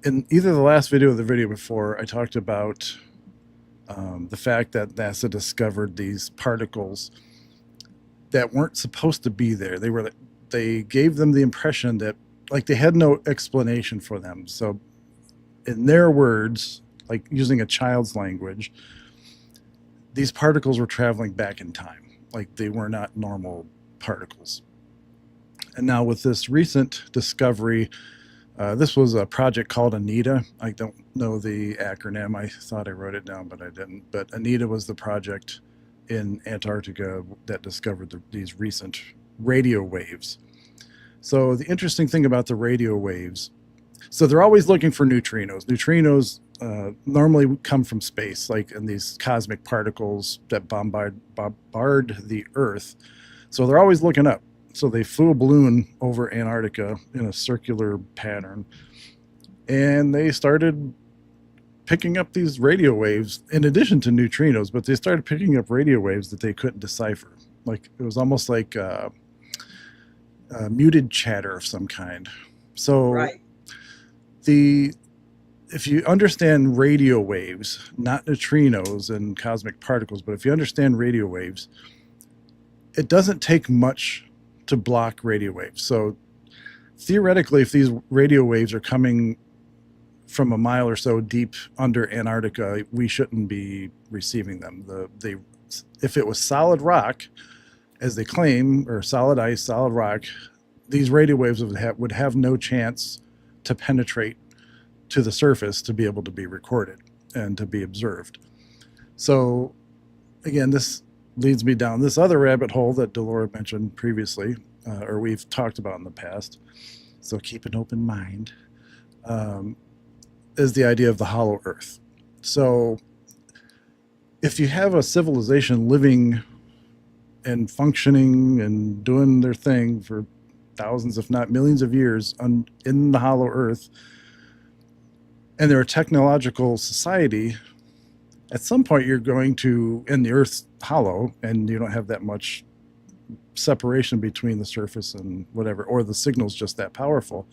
in either the last video or the video before, I talked about the fact that NASA discovered these particles that weren't supposed to be there. They gave them the impression that, like, they had no explanation for them. So in their words, like using a child's language, these particles were traveling back in time. Like, they were not normal particles. And now with this recent discovery This was a project called Anita. I don't know the acronym. I thought I wrote it down, but I didn't. But Anita was the project in Antarctica that discovered these recent radio waves. So the interesting thing about the radio waves, so they're always looking for neutrinos. Neutrinos normally come from space, like in these cosmic particles that bombard the Earth. So they're always looking up. So they flew a balloon over Antarctica in a circular pattern, and they started picking up these radio waves in addition to neutrinos, but they started picking up radio waves that they couldn't decipher. Like it was almost like muted chatter of some kind. So Right. If you understand radio waves, not neutrinos and cosmic particles, but if you understand radio waves, it doesn't take much to block radio waves. So theoretically, if these radio waves are coming from a mile or so deep under Antarctica, we shouldn't be receiving them. If it was solid rock, as they claim, or solid ice, solid rock, these radio waves would have no chance to penetrate to the surface to be able to be recorded and to be observed. So again, this leads me down this other rabbit hole that Delora mentioned previously, or we've talked about in the past. So keep an open mind, is the idea of the hollow earth. So if you have a civilization living and functioning and doing their thing for thousands, if not millions of years in the hollow earth, and they're a technological society, at some point you're going to, and the earth's hollow, and you don't have that much separation between the surface and whatever, or the signal's just that powerful,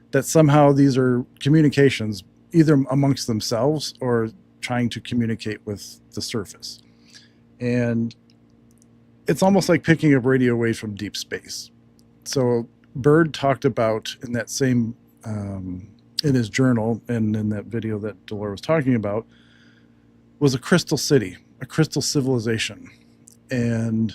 that somehow these are communications either amongst themselves or trying to communicate with the surface. And it's almost like picking up radio waves from deep space. So Bird talked about in that same, in his journal and in that video that Delora was talking about, was a crystal city, a crystal civilization. And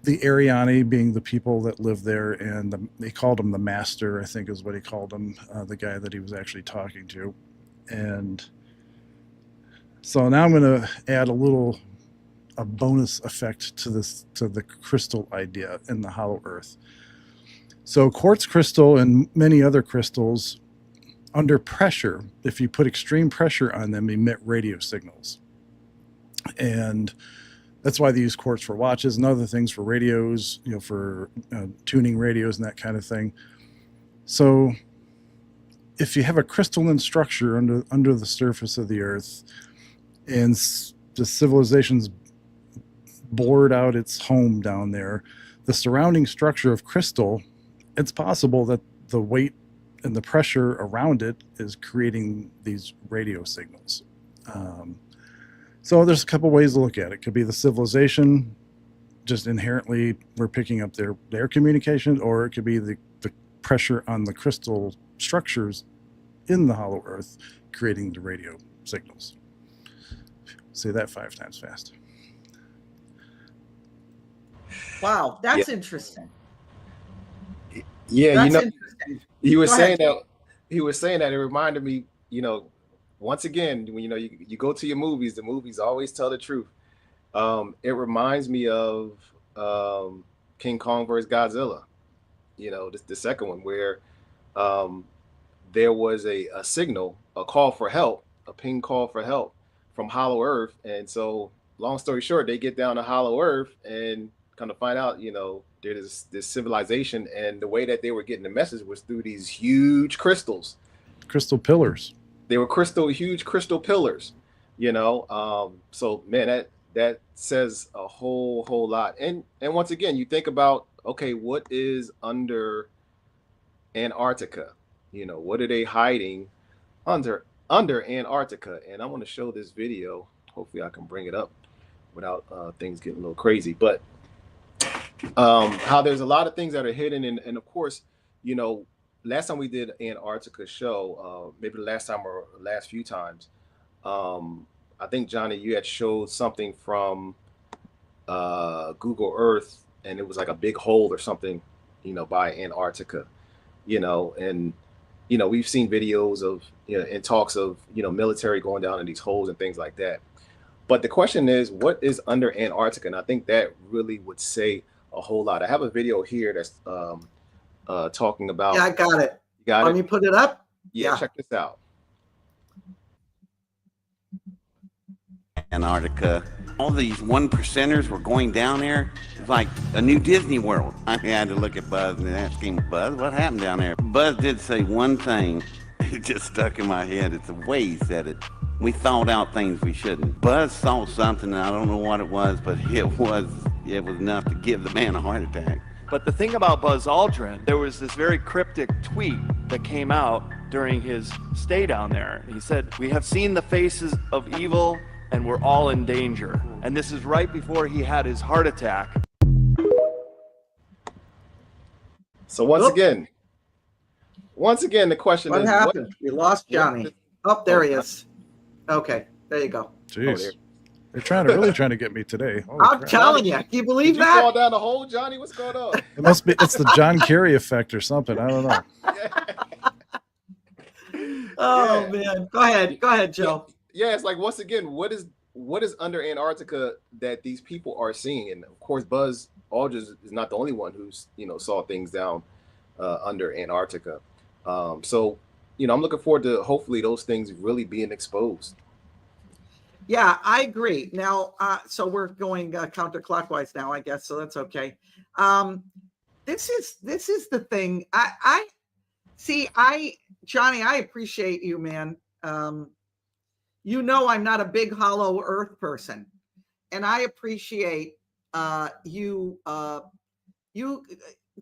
the Ariani being the people that live there, and they called him the master, I think is what he called him, the guy that he was actually talking to. And so now I'm going to add a bonus effect to the crystal idea in the hollow earth. So quartz crystal and many other crystals, under pressure, if you put extreme pressure on them, emit radio signals. And that's why they use quartz for watches and other things, for radios, for tuning radios and that kind of thing. So if you have a crystalline structure under the surface of the earth, and the civilization's bored out its home down there, the surrounding structure of crystal, it's possible that the weight and the pressure around it is creating these radio signals. So there's a couple ways to look at it. It could be the civilization, just inherently we're picking up their communication, or it could be the pressure on the crystal structures in the hollow earth creating the radio signals. Say that 5 times fast. Wow, that's interesting. Yeah, That's interesting. he was Go saying ahead. that. He was saying that it reminded me, once again, when you go to your movies, the movies always tell the truth. It reminds me of King Kong versus Godzilla. The second one, where there was a signal, a call for help, a ping call for help from Hollow Earth, and so long story short, they get down to Hollow Earth and kind of find out, there's this civilization, and the way that they were getting the message was through these huge crystals. Crystal pillars. They were huge crystal pillars, so man, that says a whole lot. And once again, you think about, okay, what is under Antarctica? What are they hiding under Antarctica? And I want to show this video. Hopefully I can bring it up without things getting a little crazy, but how there's a lot of things that are hidden. And of course, last time we did Antarctica show, maybe the last time or last few times, I think, Johnny, you had showed something from Google Earth, and it was like a big hole or something, by Antarctica, and we've seen videos of, and talks of, military going down in these holes and things like that. But the question is, what is under Antarctica? And I think that really would say a whole lot. I have a video here that's talking about. Yeah, I got it. You got Let it? me put it up. Yeah, check this out. Antarctica. All these one percenters were going down there. It's like a new Disney World. I had to look at Buzz and ask him, Buzz, what happened down there? Buzz did say one thing. It just stuck in my head. It's the way he said it. We thought out things we shouldn't. Buzz saw something, and I don't know what it was, but it was enough to give the man a heart attack. But the thing about Buzz Aldrin, there was this very cryptic tweet that came out during his stay down there. He said, "We have seen the faces of evil, and we're all in danger." And this is right before he had his heart attack. So once again, the question What is, happened? We lost Johnny. Oh, there he is. Okay, there you go. Jeez. They're really trying to get me today. Holy I'm crap. telling you. Can you believe Did you that? fall down the hole, Johnny? What's going on? It's the John Kerry effect or something. I don't know. Oh man. Go ahead, Joe. Yeah, it's like, once again, what is under Antarctica that these people are seeing? And of course, Buzz Aldrin is not the only one who's saw things down under Antarctica. So I'm looking forward to hopefully those things really being exposed. Yeah, I agree. Now, so we're going counterclockwise now, I guess. So that's okay. This is the thing. I see. Johnny, I appreciate you, man. I'm not a big hollow earth person, and I appreciate you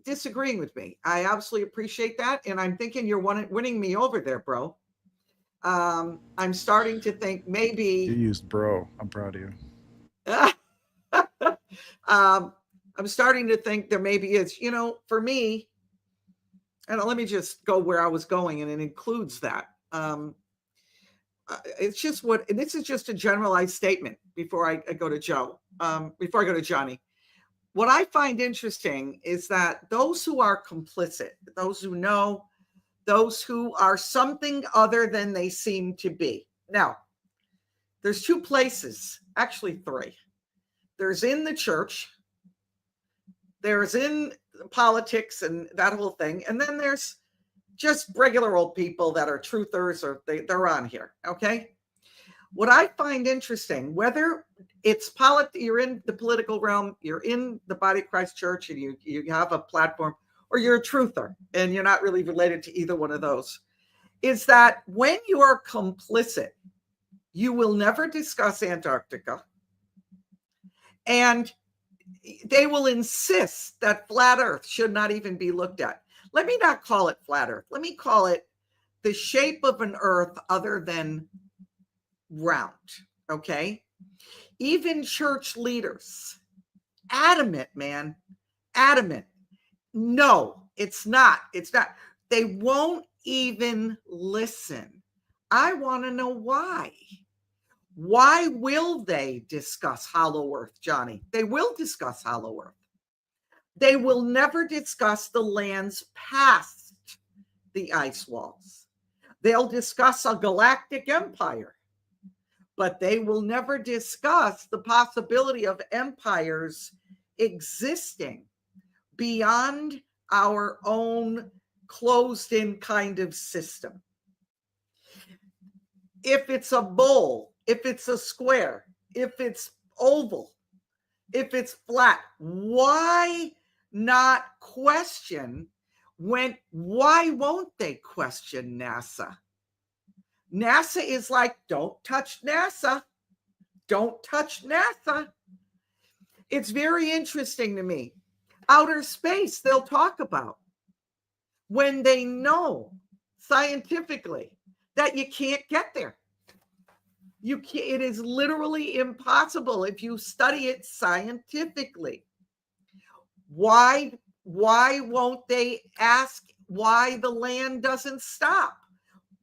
disagreeing with me. I absolutely appreciate that, and I'm thinking you're winning me over there, bro. I'm starting to think maybe You used bro. I'm proud of you. I'm starting to think there maybe is, for me, and let me just go where I was going, and it includes that. It's just and this is just a generalized statement before I go to Joe, before I go to Johnny. What I find interesting is that those who are complicit, those who know, those who are something other than they seem to be. Now, there's two places, actually three. There's in the church, there's in politics and that whole thing, and then there's just regular old people that are truthers, or they're on here, okay? What I find interesting, whether it's you're in the political realm, you're in the Body of Christ Church, and you have a platform, or you're a truther, and you're not really related to either one of those, is that when you are complicit, you will never discuss Antarctica, and they will insist that flat Earth should not even be looked at. Let me not call it flat Earth. Let me call it the shape of an Earth other than round, okay? Even church leaders, adamant, man, adamant. No, it's not. It's not. They won't even listen. I want to know why. Why will they discuss hollow earth, Johnny? They will discuss hollow earth. They will never discuss the lands past the ice walls. They'll discuss a galactic empire, but they will never discuss the possibility of empires existing beyond our own closed-in kind of system. If it's a bowl, if it's a square, if it's oval, if it's flat, why not question why won't they question NASA? NASA is like, don't touch NASA. Don't touch NASA. It's very interesting to me. Outer space, they'll talk about when they know scientifically that you can't get there. It is literally impossible if you study it scientifically. Why won't they ask why the land doesn't stop?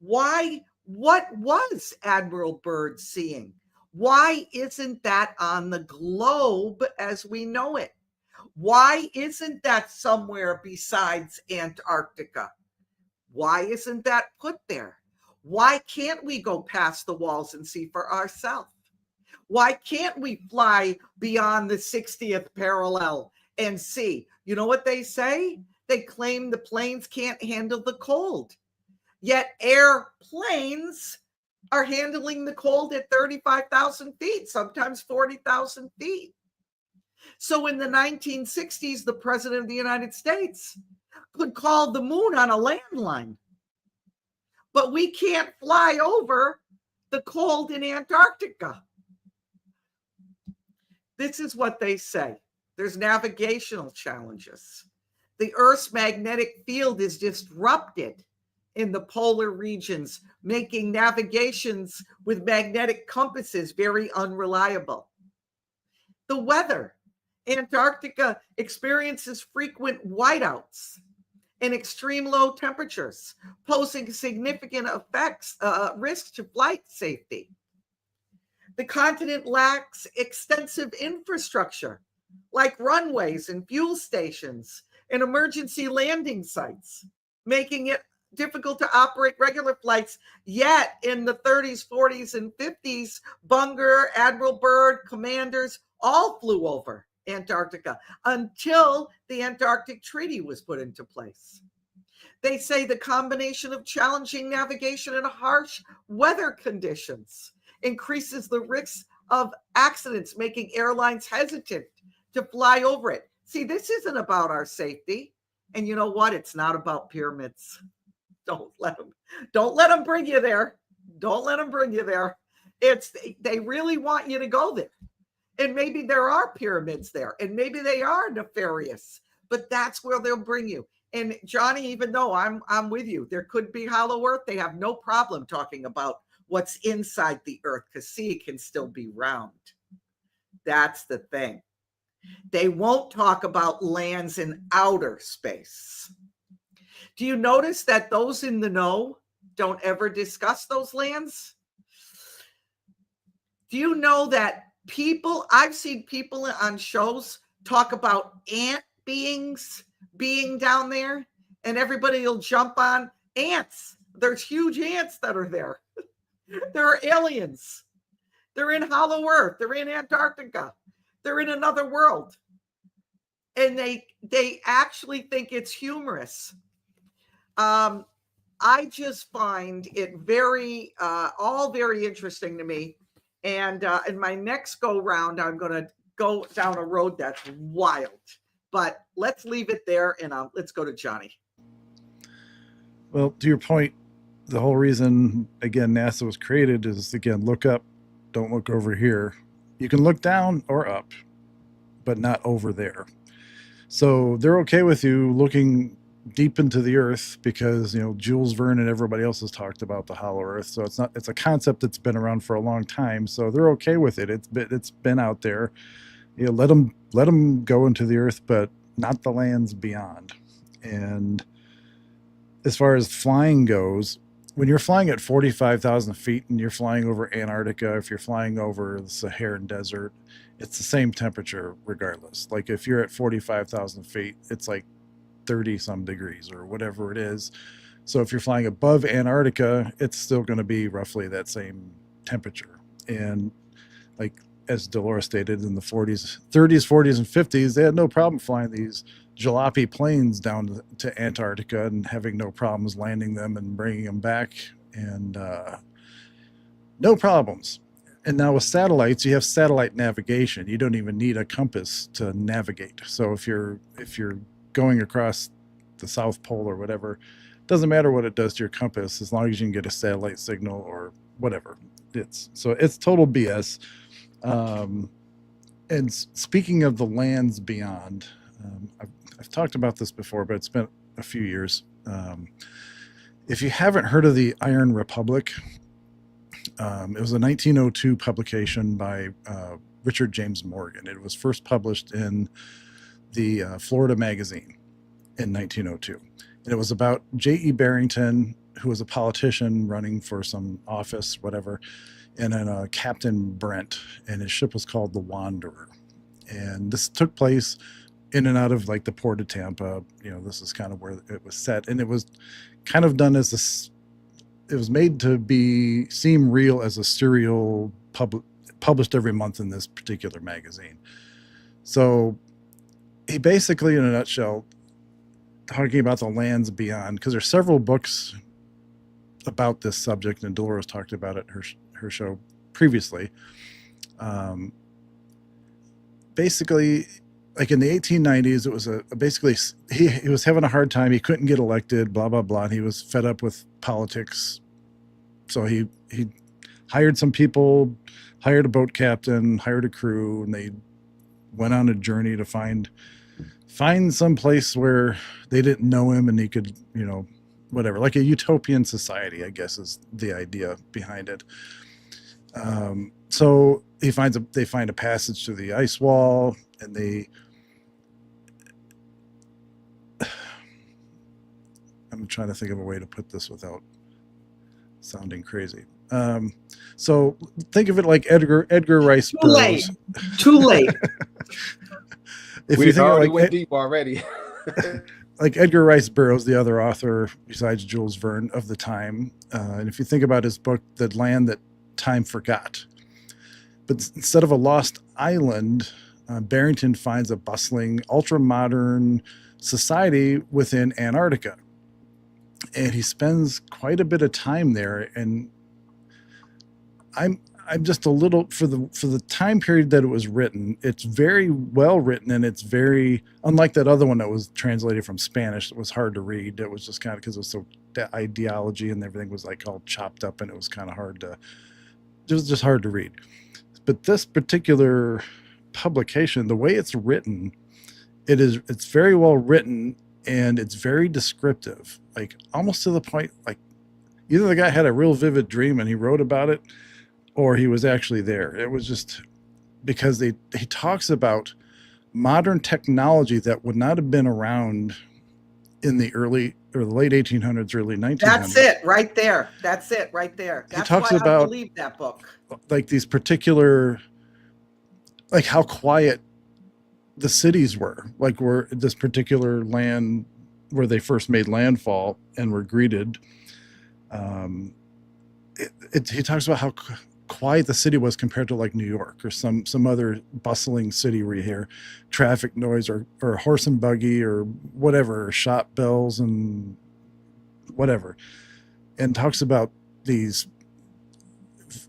What was Admiral Byrd seeing? Why isn't that on the globe as we know it? Why isn't that somewhere besides Antarctica? Why isn't that put there? Why can't we go past the walls and see for ourselves? Why can't we fly beyond the 60th parallel and see? You know what they say? They claim the planes can't handle the cold. Yet airplanes are handling the cold at 35,000 feet, sometimes 40,000 feet. So in the 1960s, the president of the United States could call the moon on a landline. But we can't fly over the cold in Antarctica. This is what they say. There's navigational challenges. The Earth's magnetic field is disrupted in the polar regions, making navigations with magnetic compasses very unreliable. The weather. Antarctica experiences frequent whiteouts and extreme low temperatures, posing significant risks to flight safety. The continent lacks extensive infrastructure, like runways and fuel stations and emergency landing sites, making it difficult to operate regular flights. Yet in the 30s, 40s, and 50s, Bunger, Admiral Byrd, commanders all flew over Antarctica until the Antarctic Treaty was put into place. They say the combination of challenging navigation and harsh weather conditions increases the risk of accidents, making airlines hesitant to fly over it. See, this isn't about our safety. And you know what? It's not about pyramids. Don't let them bring you there. Don't let them bring you there. They really want you to go there. And maybe there are pyramids there, and maybe they are nefarious, but that's where they'll bring you. And Johnny, even though I'm with you, there could be hollow earth. They have no problem talking about what's inside the earth, because see, it can still be round. That's the thing. They won't talk about lands in outer space. Do you notice that those in the know don't ever discuss those lands? Do you know that I've seen people on shows talk about ant beings being down there, and everybody will jump on ants. There's huge ants that are there. There are aliens. They're in hollow earth. They're in Antarctica. They're in another world. And they actually think it's humorous. I just find it all very interesting to me. And in my next go round, I'm going to go down a road that's wild. But let's leave it there, and let's go to Johnny. Well, to your point, the whole reason, again, NASA was created is, again, look up, don't look over here. You can look down or up, but not over there. So they're okay with you looking deep into the earth because, Jules Verne and everybody else has talked about the hollow earth. So it's a concept that's been around for a long time. So they're okay with it. It's been out there. Let them go into the earth, but not the lands beyond. And as far as flying goes, when you're flying at 45,000 feet and you're flying over Antarctica, if you're flying over the Saharan desert, it's the same temperature regardless. Like if you're at 45,000 feet, it's like 30 some degrees or whatever it is. So if you're flying above Antarctica, it's still going to be roughly that same temperature. And like, as Delora stated, in the 30s, 40s, and 50s, they had no problem flying these jalopy planes down to Antarctica and having no problems landing them and bringing them back, and no problems. And now with satellites, you have satellite navigation. You don't even need a compass to navigate. So if you're going across the South Pole or whatever, it doesn't matter what it does to your compass as long as you can get a satellite signal or whatever. It's total BS. And speaking of the lands beyond, I've talked about this before, but it's been a few years. If you haven't heard of the Iron Republic, it was a 1902 publication by Richard James Morgan. It was first published in the Florida Magazine in 1902. And it was about J.E. Barrington, who was a politician running for some office, whatever, and then Captain Brent, and his ship was called the Wanderer. And this took place in and out of like the port of Tampa. This is kind of where it was set, and it was kind of done as this. It was made to seem real as a serial published every month in this particular magazine. So he basically, in a nutshell, talking about the lands beyond, because there's several books about this subject, and Delora talked about it in her show previously. Basically, like in the 1890s, it was basically he was having a hard time. He couldn't get elected, blah blah blah. And he was fed up with politics, so he hired some people, hired a boat captain, hired a crew, and they went on a journey to find some place where they didn't know him, and he could, whatever, like a utopian society, I guess, is the idea behind it. So they find a passage through the ice wall, and I'm trying to think of a way to put this without sounding crazy. So think of it like Edgar Rice Burroughs. Too late. If we you think already like went deep already. Like Edgar Rice Burroughs, the other author besides Jules Verne of the time, and if you think about his book, The Land That Time Forgot, but instead of a lost island, Barrington finds a bustling, ultra-modern society within Antarctica. And he spends quite a bit of time there. And I'm just a little, for the time period that it was written, it's very well written, and it's very, unlike that other one that was translated from Spanish, it was hard to read. It was just kind of, because it was so, the ideology and everything was like all chopped up, and it was kind of hard to, it was just hard to read. But this particular publication, the way it's written, it's very well written, and it's very descriptive, like almost to the point, like either the guy had a real vivid dream and he wrote about it, or he was actually there. It was just because he talks about modern technology that would not have been around in the early or the late 1800s, early 1900s. That's it right there. That's He talks why about, I believe that book. Like these particular, like how quiet the cities were, like where this particular land where they first made landfall and were greeted. He talks about how quiet the city was compared to like New York or some other bustling city where you hear traffic noise or horse and buggy or whatever, or shop bells and whatever, and talks about these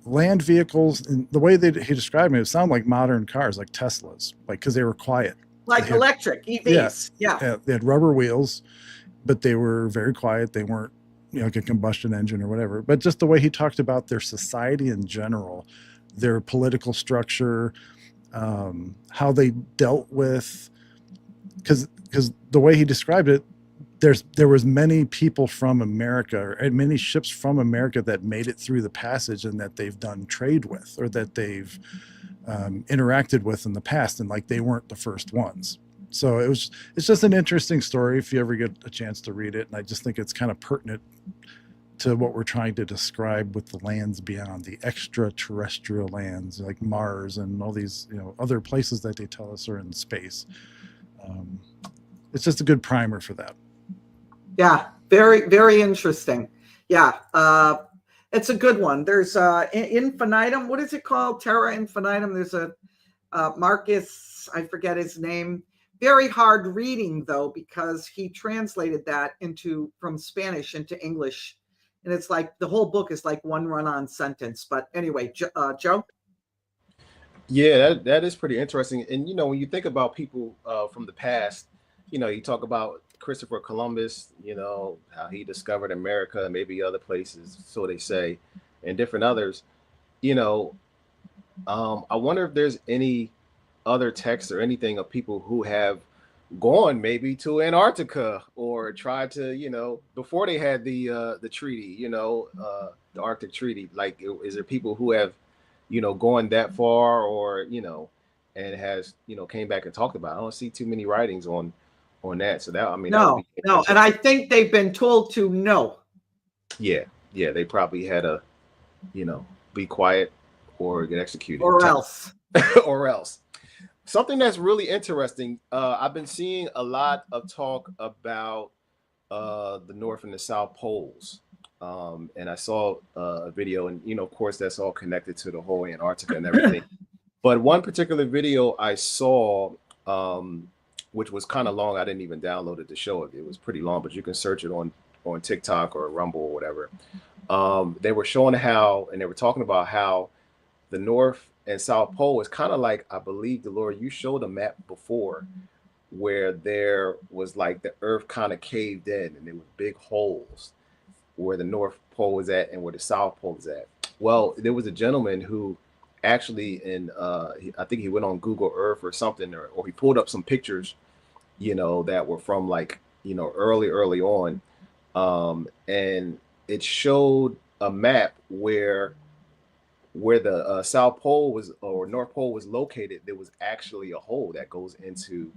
land vehicles, and the way that he described it sounded like modern cars, like Teslas, like, because they were quiet, Like electric EVs. Yeah. They had rubber wheels, but they were very quiet. They weren't, like a combustion engine or whatever. But just the way he talked about their society in general, their political structure, how they dealt with, because the way he described it, there was many people from America, and many ships from America that made it through the passage, and that they've done trade with, or that they've interacted with in the past, and like they weren't the first ones. So it's just an interesting story if you ever get a chance to read it. And I just think it's kind of pertinent to what we're trying to describe with the lands beyond, the extraterrestrial lands like Mars and all these, other places that they tell us are in space. It's just a good primer for that. Yeah. Very, very interesting. Yeah. It's a good one. There's Infinitum. What is it called? Terra Infinitum. There's a Marcus, I forget his name. Very hard reading though, because he translated that from Spanish into English, and it's like the whole book is like one run-on sentence. But anyway, Joe. Yeah, that is pretty interesting. And when you think about people from the past, you talk about Christopher Columbus, how he discovered America and maybe other places, so they say, and different others. I wonder if there's any other texts or anything of people who have gone maybe to Antarctica or tried to, before they had the treaty, the Arctic Treaty. Like, is there people who have, gone that far, or, and has, came back and talked about it? I don't see too many writings on that. So that, no. And I think they've been told to no. Yeah. They probably had to, be quiet or get executed. Or else. Or else. Something that's really interesting. I've been seeing a lot of talk about the North and the South poles. And I saw a video, and of course, that's all connected to the whole Antarctica and everything. But one particular video I saw, which was kind of long, I didn't even download it to show it. It was pretty long, but you can search it on TikTok or Rumble or whatever. They were showing how, and they were talking about how the North and South Pole is kind of like, I believe, Delora, you showed a map before where there was like the Earth kind of caved in and there was big holes where the North Pole is at and where the South Pole is at. Well, there was a gentleman who actually, I think he went on Google Earth or something, or he pulled up some pictures, that were from like, early on. And it showed a map where the South Pole was, or North Pole was located. There was actually a hole that goes into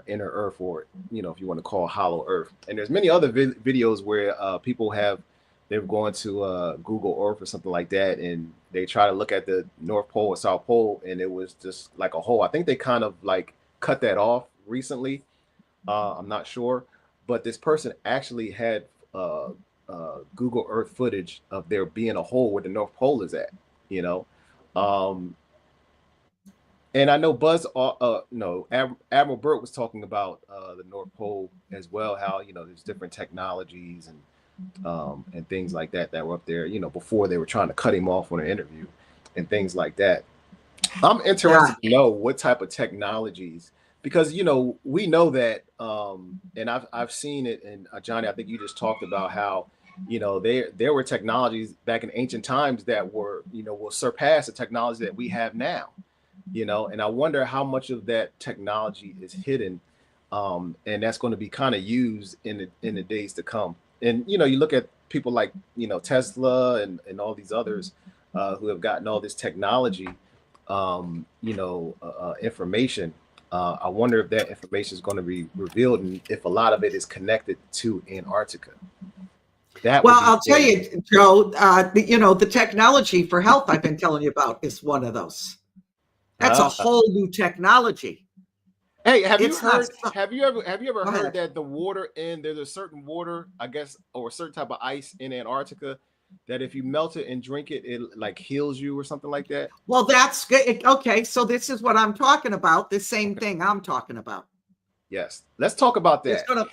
inner Earth, or if you want to call hollow Earth. And there's many other videos where people they've gone to Google Earth or something like that, and they try to look at the North Pole or South Pole, and it was just like a hole. I think they kind of like cut that off recently. I'm not sure, but this person actually had Google Earth footage of there being a hole where the North Pole is at, and I know Admiral Burt was talking about the North Pole as well, how, there's different technologies and things like that were up there, before they were trying to cut him off on an interview and things like that. I'm interested to know what type of technologies, because, we know that, and I've seen it, and Johnny, I think you just talked about how, there were technologies back in ancient times that were, will surpass the technology that we have now, and I wonder how much of that technology is hidden, and that's going to be kind of used in the days to come. And, you look at people like, Tesla and all these others who have gotten all this technology, information. I wonder if that information is going to be revealed, and if a lot of it is connected to Antarctica. I'll tell you, Joe, the technology for health I've been telling you about is one of those. That's a whole new technology. Hey, have you ever Go heard ahead. that the water there's a certain water, I guess, or a certain type of ice in Antarctica that if you melt it and drink it, it like heals you or something like that? Well, that's good. Okay, so this is what I'm talking about. The same thing I'm talking about. Yes. Let's talk about that. It's gonna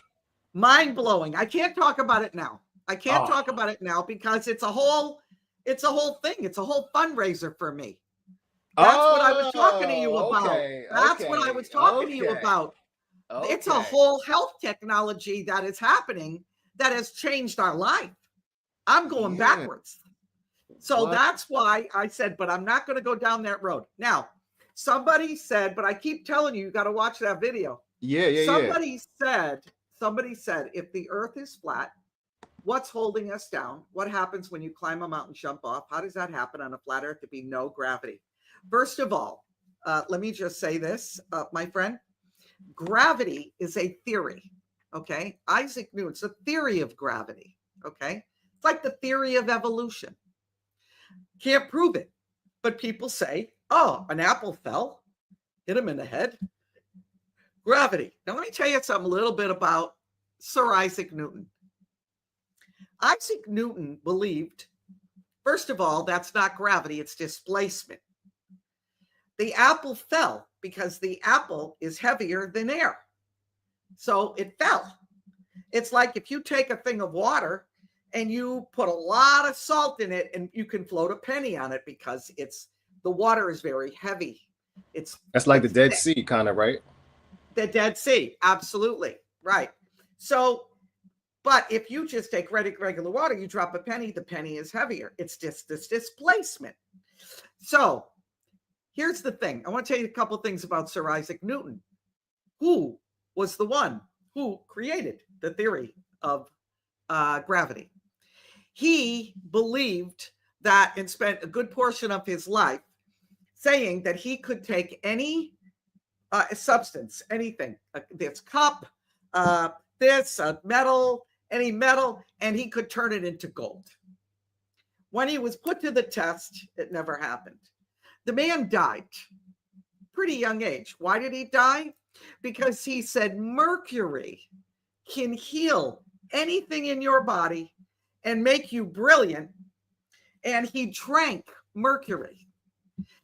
mind blowing. I can't talk about it now. I can't Oh. talk about it now because it's a whole thing. It's a whole fundraiser for me. That's what I was talking to you about. That's what I was talking to you about. It's a whole health technology that is happening that has changed our life. I'm going backwards. So that's why I said, but I'm not going to go down that road. Now, somebody said, but I keep telling you, you got to watch that video. Somebody said, if the earth is flat, what's holding us down? What happens when you climb a mountain, jump off? How does that happen on a flat earth? There'd be no gravity. First of all, let me just say this, my friend. Gravity is a theory, okay? Isaac Newton's a theory of gravity, okay? It's like the theory of evolution. Can't prove it, but people say, oh, an apple fell, hit him in the head. Gravity. Now, let me tell you something a little bit about Sir Isaac Newton. Isaac Newton believed, first of all, that's not gravity, it's displacement. The apple fell because the apple is heavier than air. So it fell. It's like if you take a thing of water and you put a lot of salt in it and you can float a penny on it because the water is very heavy. That's like the Dead Sea kind of, right? The Dead Sea, absolutely. Right. So, but if you just take regular water, you drop a penny, the penny is heavier. It's just this displacement. So here's the thing. I want to tell you a couple of things about Sir Isaac Newton, who was the one who created the theory of gravity. He believed that and spent a good portion of his life saying that he could take any substance, anything, this cup, this metal, any metal, and he could turn it into gold. When he was put to the test, it never happened. The man died. pretty young age. Why did he die? Because he said mercury can heal anything in your body and make you brilliant. And he drank mercury.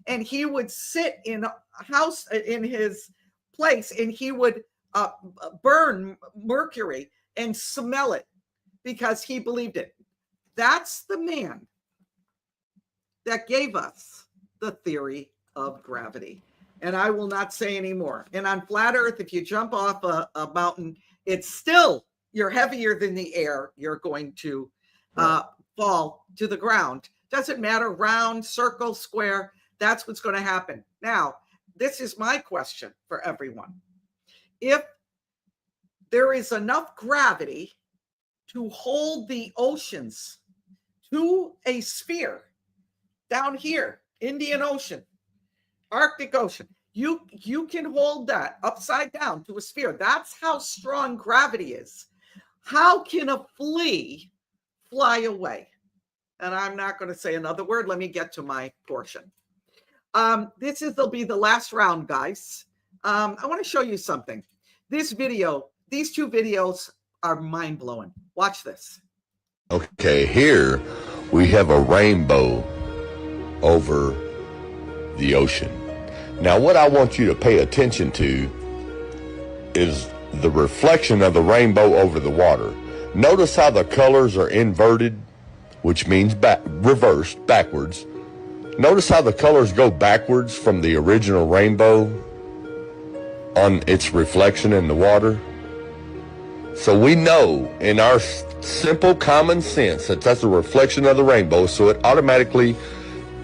And he would sit in his place, and he would burn mercury and smell it because he believed it. That's the man that gave us the theory of gravity. And I will not say any more. And on flat Earth, if you jump off a mountain, it's still, you're heavier than the air. You're going to fall to the ground. Doesn't matter, round, circle, square. That's what's going to happen. Now, this is my question for everyone. If there is enough gravity to hold the oceans to a sphere down here, Indian Ocean, Arctic Ocean, you can hold that upside down to a sphere. That's how strong gravity is. How can a flea fly away? And I'm not going to say another word. Let me get to my portion. There'll be the last round, guys. I want to show you something. These two videos are mind-blowing. Watch this. Okay, here we have a rainbow over the ocean. Now, what I want you to pay attention to is the reflection of the rainbow over the water. Notice how the colors are inverted, which means reversed, backwards. Notice how the colors go backwards from the original rainbow on its reflection in the water. So we know in our simple common sense that that's a reflection of the rainbow, so it automatically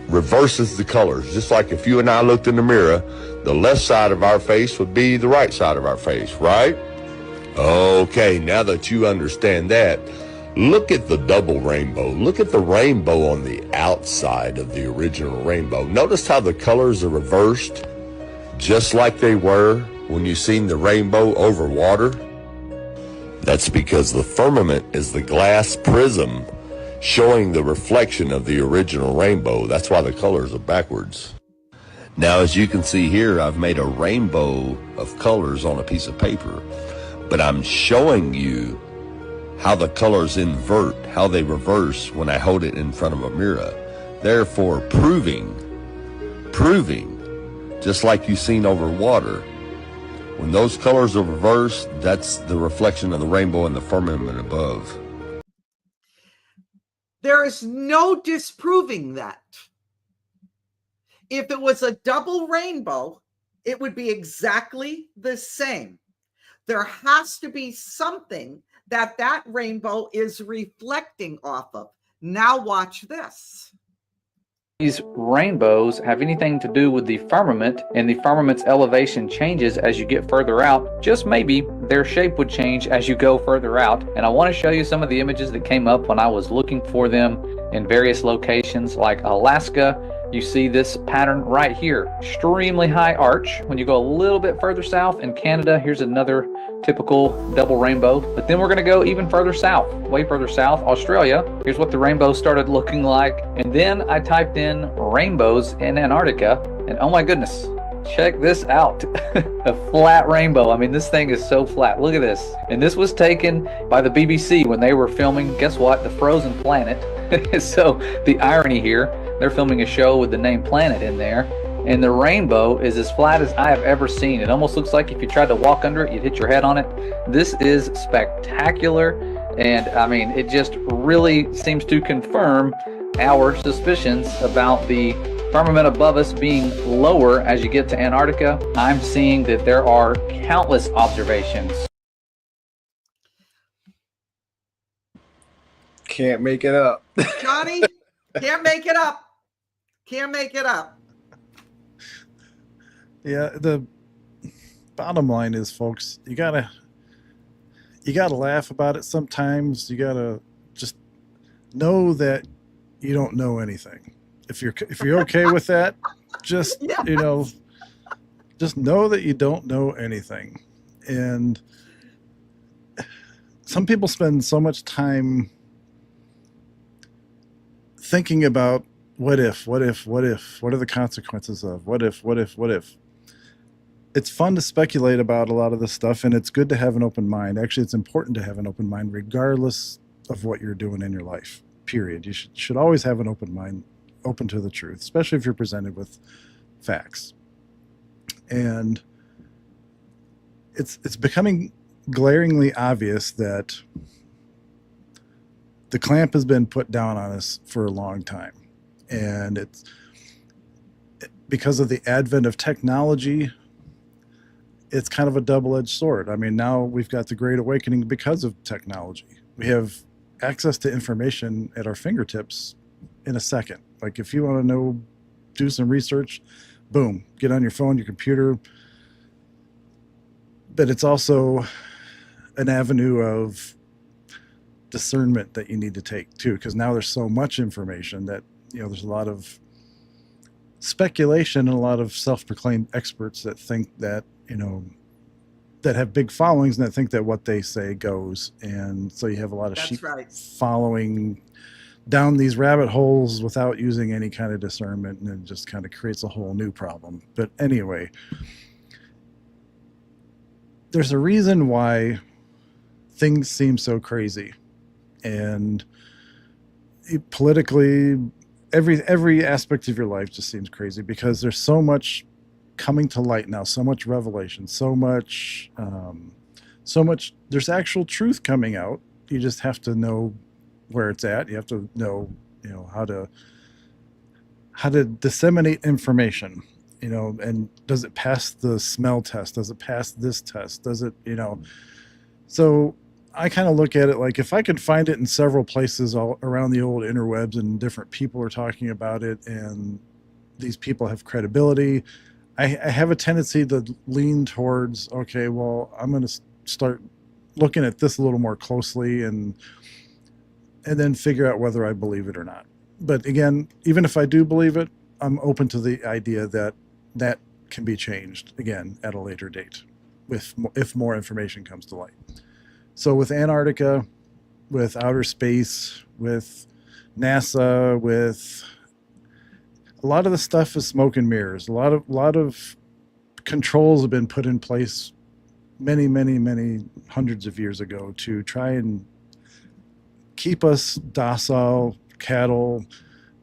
reverses the colors. Just like if you and I looked in the mirror, the left side of our face would be the right side of our face, right? Okay, now that you understand that, look at the double rainbow. Look at the rainbow on the outside of the original rainbow. Notice how the colors are reversed, just like they were when you seen the rainbow over water. That's because the firmament is the glass prism showing the reflection of the original rainbow. That's why the colors are backwards. Now, as you can see here, I've made a rainbow of colors on a piece of paper, but I'm showing you how the colors invert, how they reverse when I hold it in front of a mirror. Therefore, proving, just like you've seen over water, when those colors are reversed, that's the reflection of the rainbow in the firmament above. There is no disproving that. If it was a double rainbow, it would be exactly the same. There has to be something that rainbow is reflecting off of. Now watch this. These rainbows have anything to do with the firmament, and the firmament's elevation changes as you get further out. Just maybe their shape would change as you go further out. And I want to show you some of the images that came up when I was looking for them in various locations like Alaska. You see this pattern right here, extremely high arch. When you go a little bit further south in Canada, here's another typical double rainbow. But then we're going to go even further south, way further south, Australia. Here's what the rainbow started looking like. And then I typed in rainbows in Antarctica, and oh my goodness, check this out. A flat rainbow. I mean, this thing is so flat. Look at this. And this was taken by the BBC when they were filming, guess what? The Frozen Planet. So the irony here, they're filming a show with the name Planet in there, and the rainbow is as flat as I have ever seen. It almost looks like if you tried to walk under it, you'd hit your head on it. This is spectacular, and I mean, it just really seems to confirm our suspicions about the firmament above us being lower as you get to Antarctica. I'm seeing that there are countless observations. Can't make it up. Johnny, can't make it up. Can't make it up. Yeah, the bottom line is, folks, you gotta laugh about it sometimes. You gotta just know that you don't know anything. If you're okay with that, just just know that you don't know anything. And some people spend so much time thinking about what if, what are the consequences of what if. it's fun to speculate about a lot of this stuff, and it's good to have an open mind. Actually, it's important to have an open mind regardless of what you're doing in your life, period. You should always have an open mind, open to the truth, especially if you're presented with facts. And it's becoming glaringly obvious that the clamp has been put down on us for a long time. And it's because of the advent of technology, it's kind of a double-edged sword. I mean, now we've got the Great Awakening because of technology. We have access to information at our fingertips in a second. Like if you want to know, do some research, boom, get on your phone, your computer. But it's also an avenue of discernment that you need to take too, because now there's so much information that, you know, there's a lot of speculation and a lot of self-proclaimed experts that think that, you know, that have big followings and that think that what they say goes. And so you have a lot of sheep following down these rabbit holes without using any kind of discernment, and it just kind of creates a whole new problem. But anyway, there's a reason why things seem so crazy, and politically, every aspect of your life just seems crazy because there's so much coming to light now, so much revelation, so much there's actual truth coming out. You just have to know where it's at. You have to know, you know, how to disseminate information, you know, and does it pass the smell test? Does it pass this test? Does it, you know? So I kind of look at it like if I could find it in several places all around the old interwebs and different people are talking about it and these people have credibility, I have a tendency to lean towards, okay, well, I'm going to start looking at this a little more closely and then figure out whether I believe it or not. But again, even if I do believe it, I'm open to the idea that that can be changed again at a later date if more information comes to light. So with Antarctica, with outer space, with NASA, with a lot of the stuff is smoke and mirrors. A lot of controls have been put in place many hundreds of years ago to try and keep us docile cattle,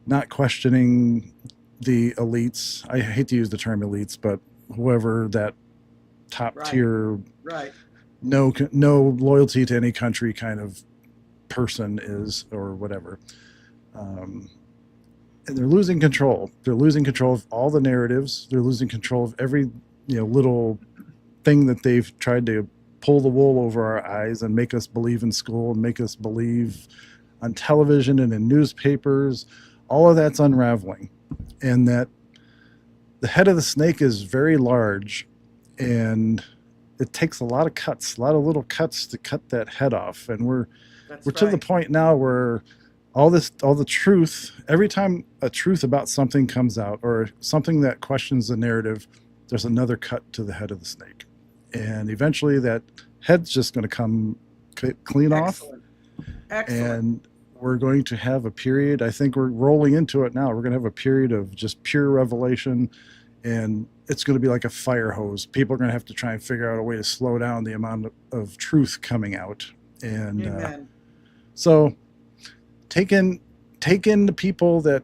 not questioning the elites. I hate to use the term elites, but whoever that top tier, no loyalty to any country kind of person is, or whatever. And they're losing control. They're losing control of all the narratives. They're losing control of every, you know, little thing that they've tried to pull the wool over our eyes and make us believe in school and make us believe on television and in newspapers. All of that's unraveling, and that the head of the snake is very large, and it takes a lot of cuts, a lot of little cuts to cut that head off. And we're to the point now where all the truth, every time a truth about something comes out or something that questions the narrative, there's another cut to the head of the snake. And eventually that head's just going to come clean off. And we're going to have a period, I think we're rolling into it now. We're going to have a period of just pure revelation, and it's going to be like a fire hose. People are going to have to try and figure out a way to slow down the amount of truth coming out. And so take in the people that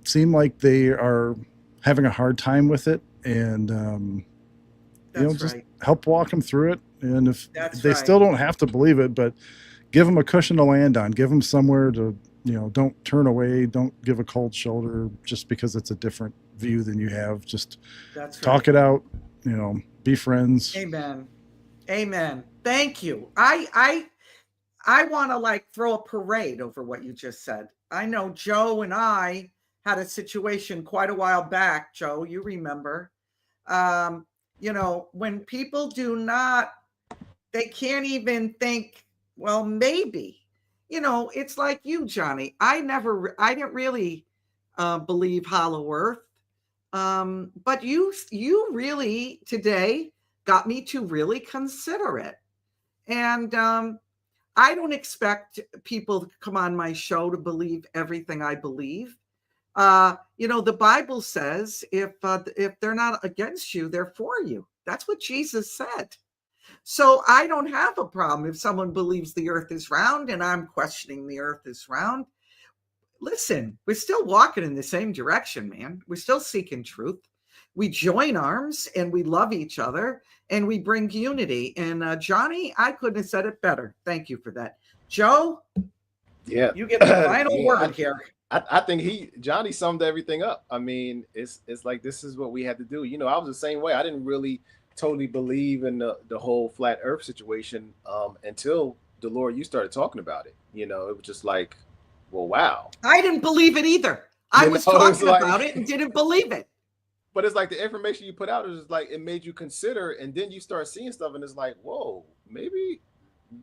seem like they are having a hard time with it, and just help walk them through it. And if they still don't have to believe it, but give them a cushion to land on, give them somewhere to, don't turn away, don't give a cold shoulder just because it's a different view than you have. Just talk it out, be friends. Amen. Thank you. I want to throw a parade over what you just said. I know Joe and I had a situation quite a while back. Joe, you remember, when people do not, they can't even think, well, maybe, it's like you, Johnny. I didn't really believe Hollow Earth. But you really today got me to really consider it. And I don't expect people to come on my show to believe everything I believe. The Bible says if they're not against you, they're for you. That's what Jesus said. So I don't have a problem if someone believes the earth is round and I'm questioning the earth is round. Listen, we're still walking in the same direction, man. We're still seeking truth. We join arms and we love each other and we bring unity. And Johnny, I couldn't have said it better. Thank you for that. Joe, Yeah, you get the final yeah. word here. I think Johnny summed everything up. I mean, it's like this is what we had to do. I was the same way. I didn't really totally believe in the whole flat Earth situation until Delora, you started talking about it. It was just like, well, wow. I didn't believe it either. I was talking about it and didn't believe it. But it's like the information you put out is just like it made you consider, and then you start seeing stuff, and it's like, whoa, maybe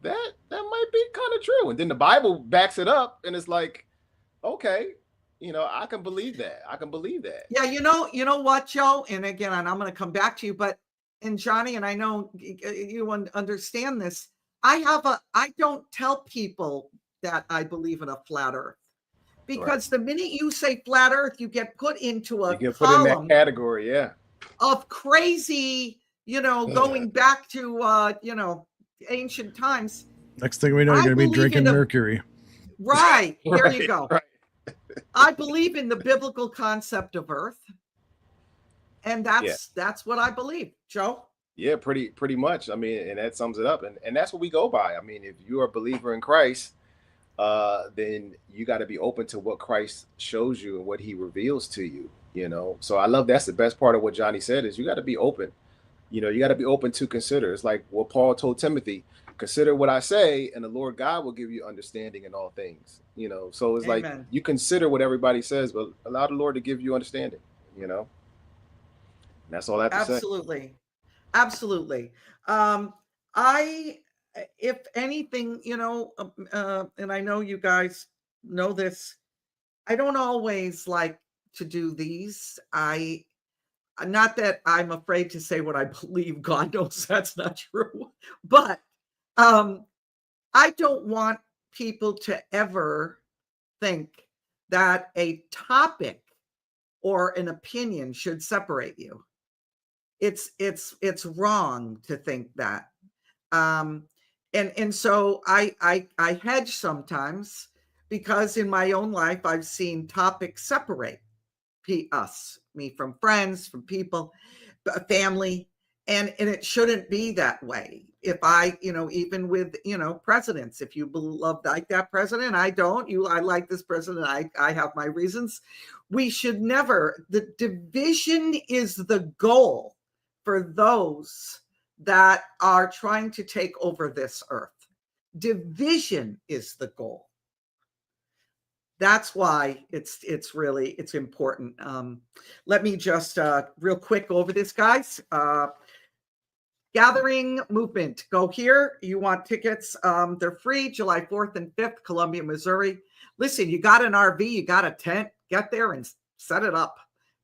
that might be kind of true. And then the Bible backs it up, and it's like, okay, I can believe that. I can believe that. Yeah, you know what, Joe? And again, and I'm going to come back to you, but and Johnny, and I know you understand this. I don't tell people that I believe in a flat Earth, because the minute you say flat Earth, you get put into a column put in that category, yeah, of crazy, going back to ancient times. Next thing we know, you're going to be drinking mercury. Right. There you go. Right. I believe in the biblical concept of Earth. And that's what I believe. Joe? Yeah, pretty much. I mean, and that sums it up. And that's what we go by. I mean, if you're a believer in Christ, then you got to be open to what Christ shows you and what he reveals to you, So I love that's the best part of what Johnny said is you got to be open. You got to be open to consider. It's like what Paul told Timothy, consider what I say, and the Lord God will give you understanding in all things. So it's Amen. Like you consider what everybody says, but allow the Lord to give you understanding, And that's all I have to say. Absolutely. If anything, and I know you guys know this, I don't always like to do these. Not that I'm afraid to say what I believe. God knows that's not true. But I don't want people to ever think that a topic or an opinion should separate you. It's wrong to think that. And so I hedge sometimes, because in my own life I've seen topics separate me from friends, from people, family, and it shouldn't be that way. If I, even with, presidents, if you like that president, I don't, I like this president, I have my reasons. We should never, the division is the goal for those that are trying to take over this earth. Division is the goal. That's why it's important. Let me just real quick go over this, guys. Gathering movement. Go here. You want tickets? They're free. July 4th and 5th, Columbia, Missouri. Listen, you got an RV, you got a tent. Get there and set it up.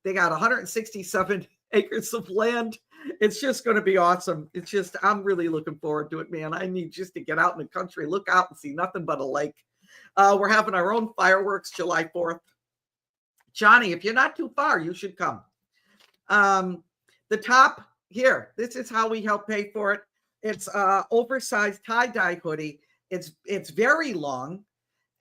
They got 167 acres of land. It's just going to be awesome. I'm really looking forward to it, man. I need just to get out in the country, look out and see nothing but a lake. We're having our own fireworks July 4th. Johnny, if you're not too far, you should come. The top here, this is how we help pay for it. It's oversized tie-dye hoodie. It's very long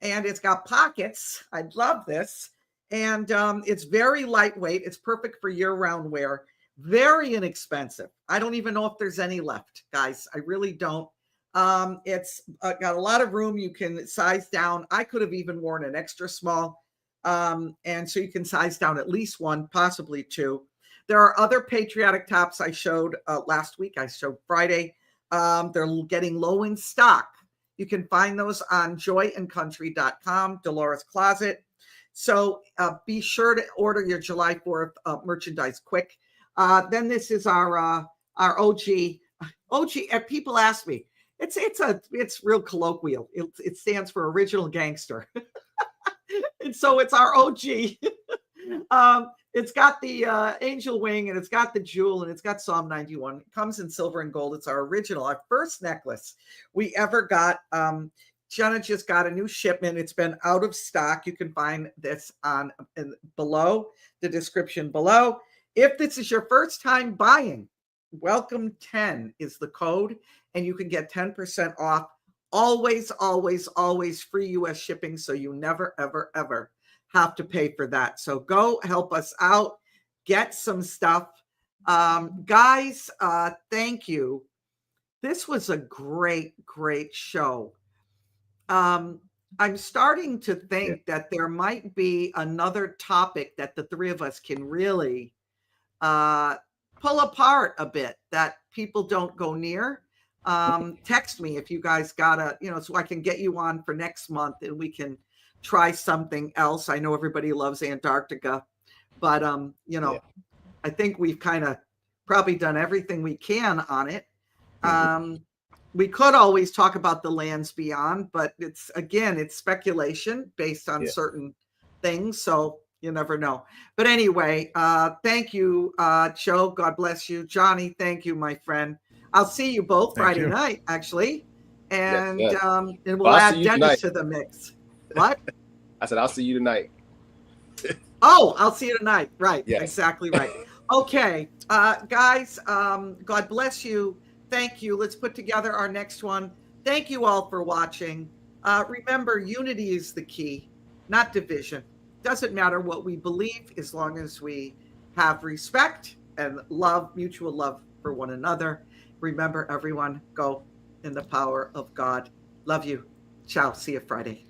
and it's got pockets. I love this. And it's very lightweight. It's perfect for year-round wear. Very inexpensive. I don't even know if there's any left, guys. I really don't. It's got a lot of room. You can size down. I could have even worn an extra small. And so you can size down at least one, possibly two. There are other patriotic tops I showed last week. I showed Friday. They're getting low in stock. You can find those on joyandcountry.com, Delora's Closet. So be sure to order your July 4th merchandise quick. Then this is our OG. People ask me, it's real colloquial. It stands for original gangster. And so it's our OG. It's got the angel wing and it's got the jewel and it's got Psalm 91. It comes in silver and gold. It's our original, our first necklace we ever got Jenna just got a new shipment. It's been out of stock. You can find this below the description below. If this is your first time buying, welcome 10 is the code, and you can get 10% off. Always, always, always free US shipping. So you never, ever, ever have to pay for that. So go help us out, get some stuff. Guys, thank you. This was a great, great show. I'm starting to think that there might be another topic that the three of us can really pull apart a bit that people don't go near. Text me if you guys gotta, so I can get you on for next month and we can try something else. I know everybody loves Antarctica, but I think we've kind of probably done everything we can on it. We could always talk about the lands beyond, but it's speculation based on certain things. So you never know. But anyway, thank you, Joe. God bless you. Johnny, thank you, my friend. I'll see you both Friday night, actually. And, and we'll add Dennis to the mix. What? I said, I'll see you tonight. Oh, I'll see you tonight. Right. Yes. Exactly right. Okay. Guys, God bless you. Thank you. Let's put together our next one. Thank you all for watching. Remember, unity is the key, not division. Doesn't matter what we believe as long as we have respect and love, mutual love for one another. Remember, everyone, go in the power of God. Love you. Ciao. See you Friday.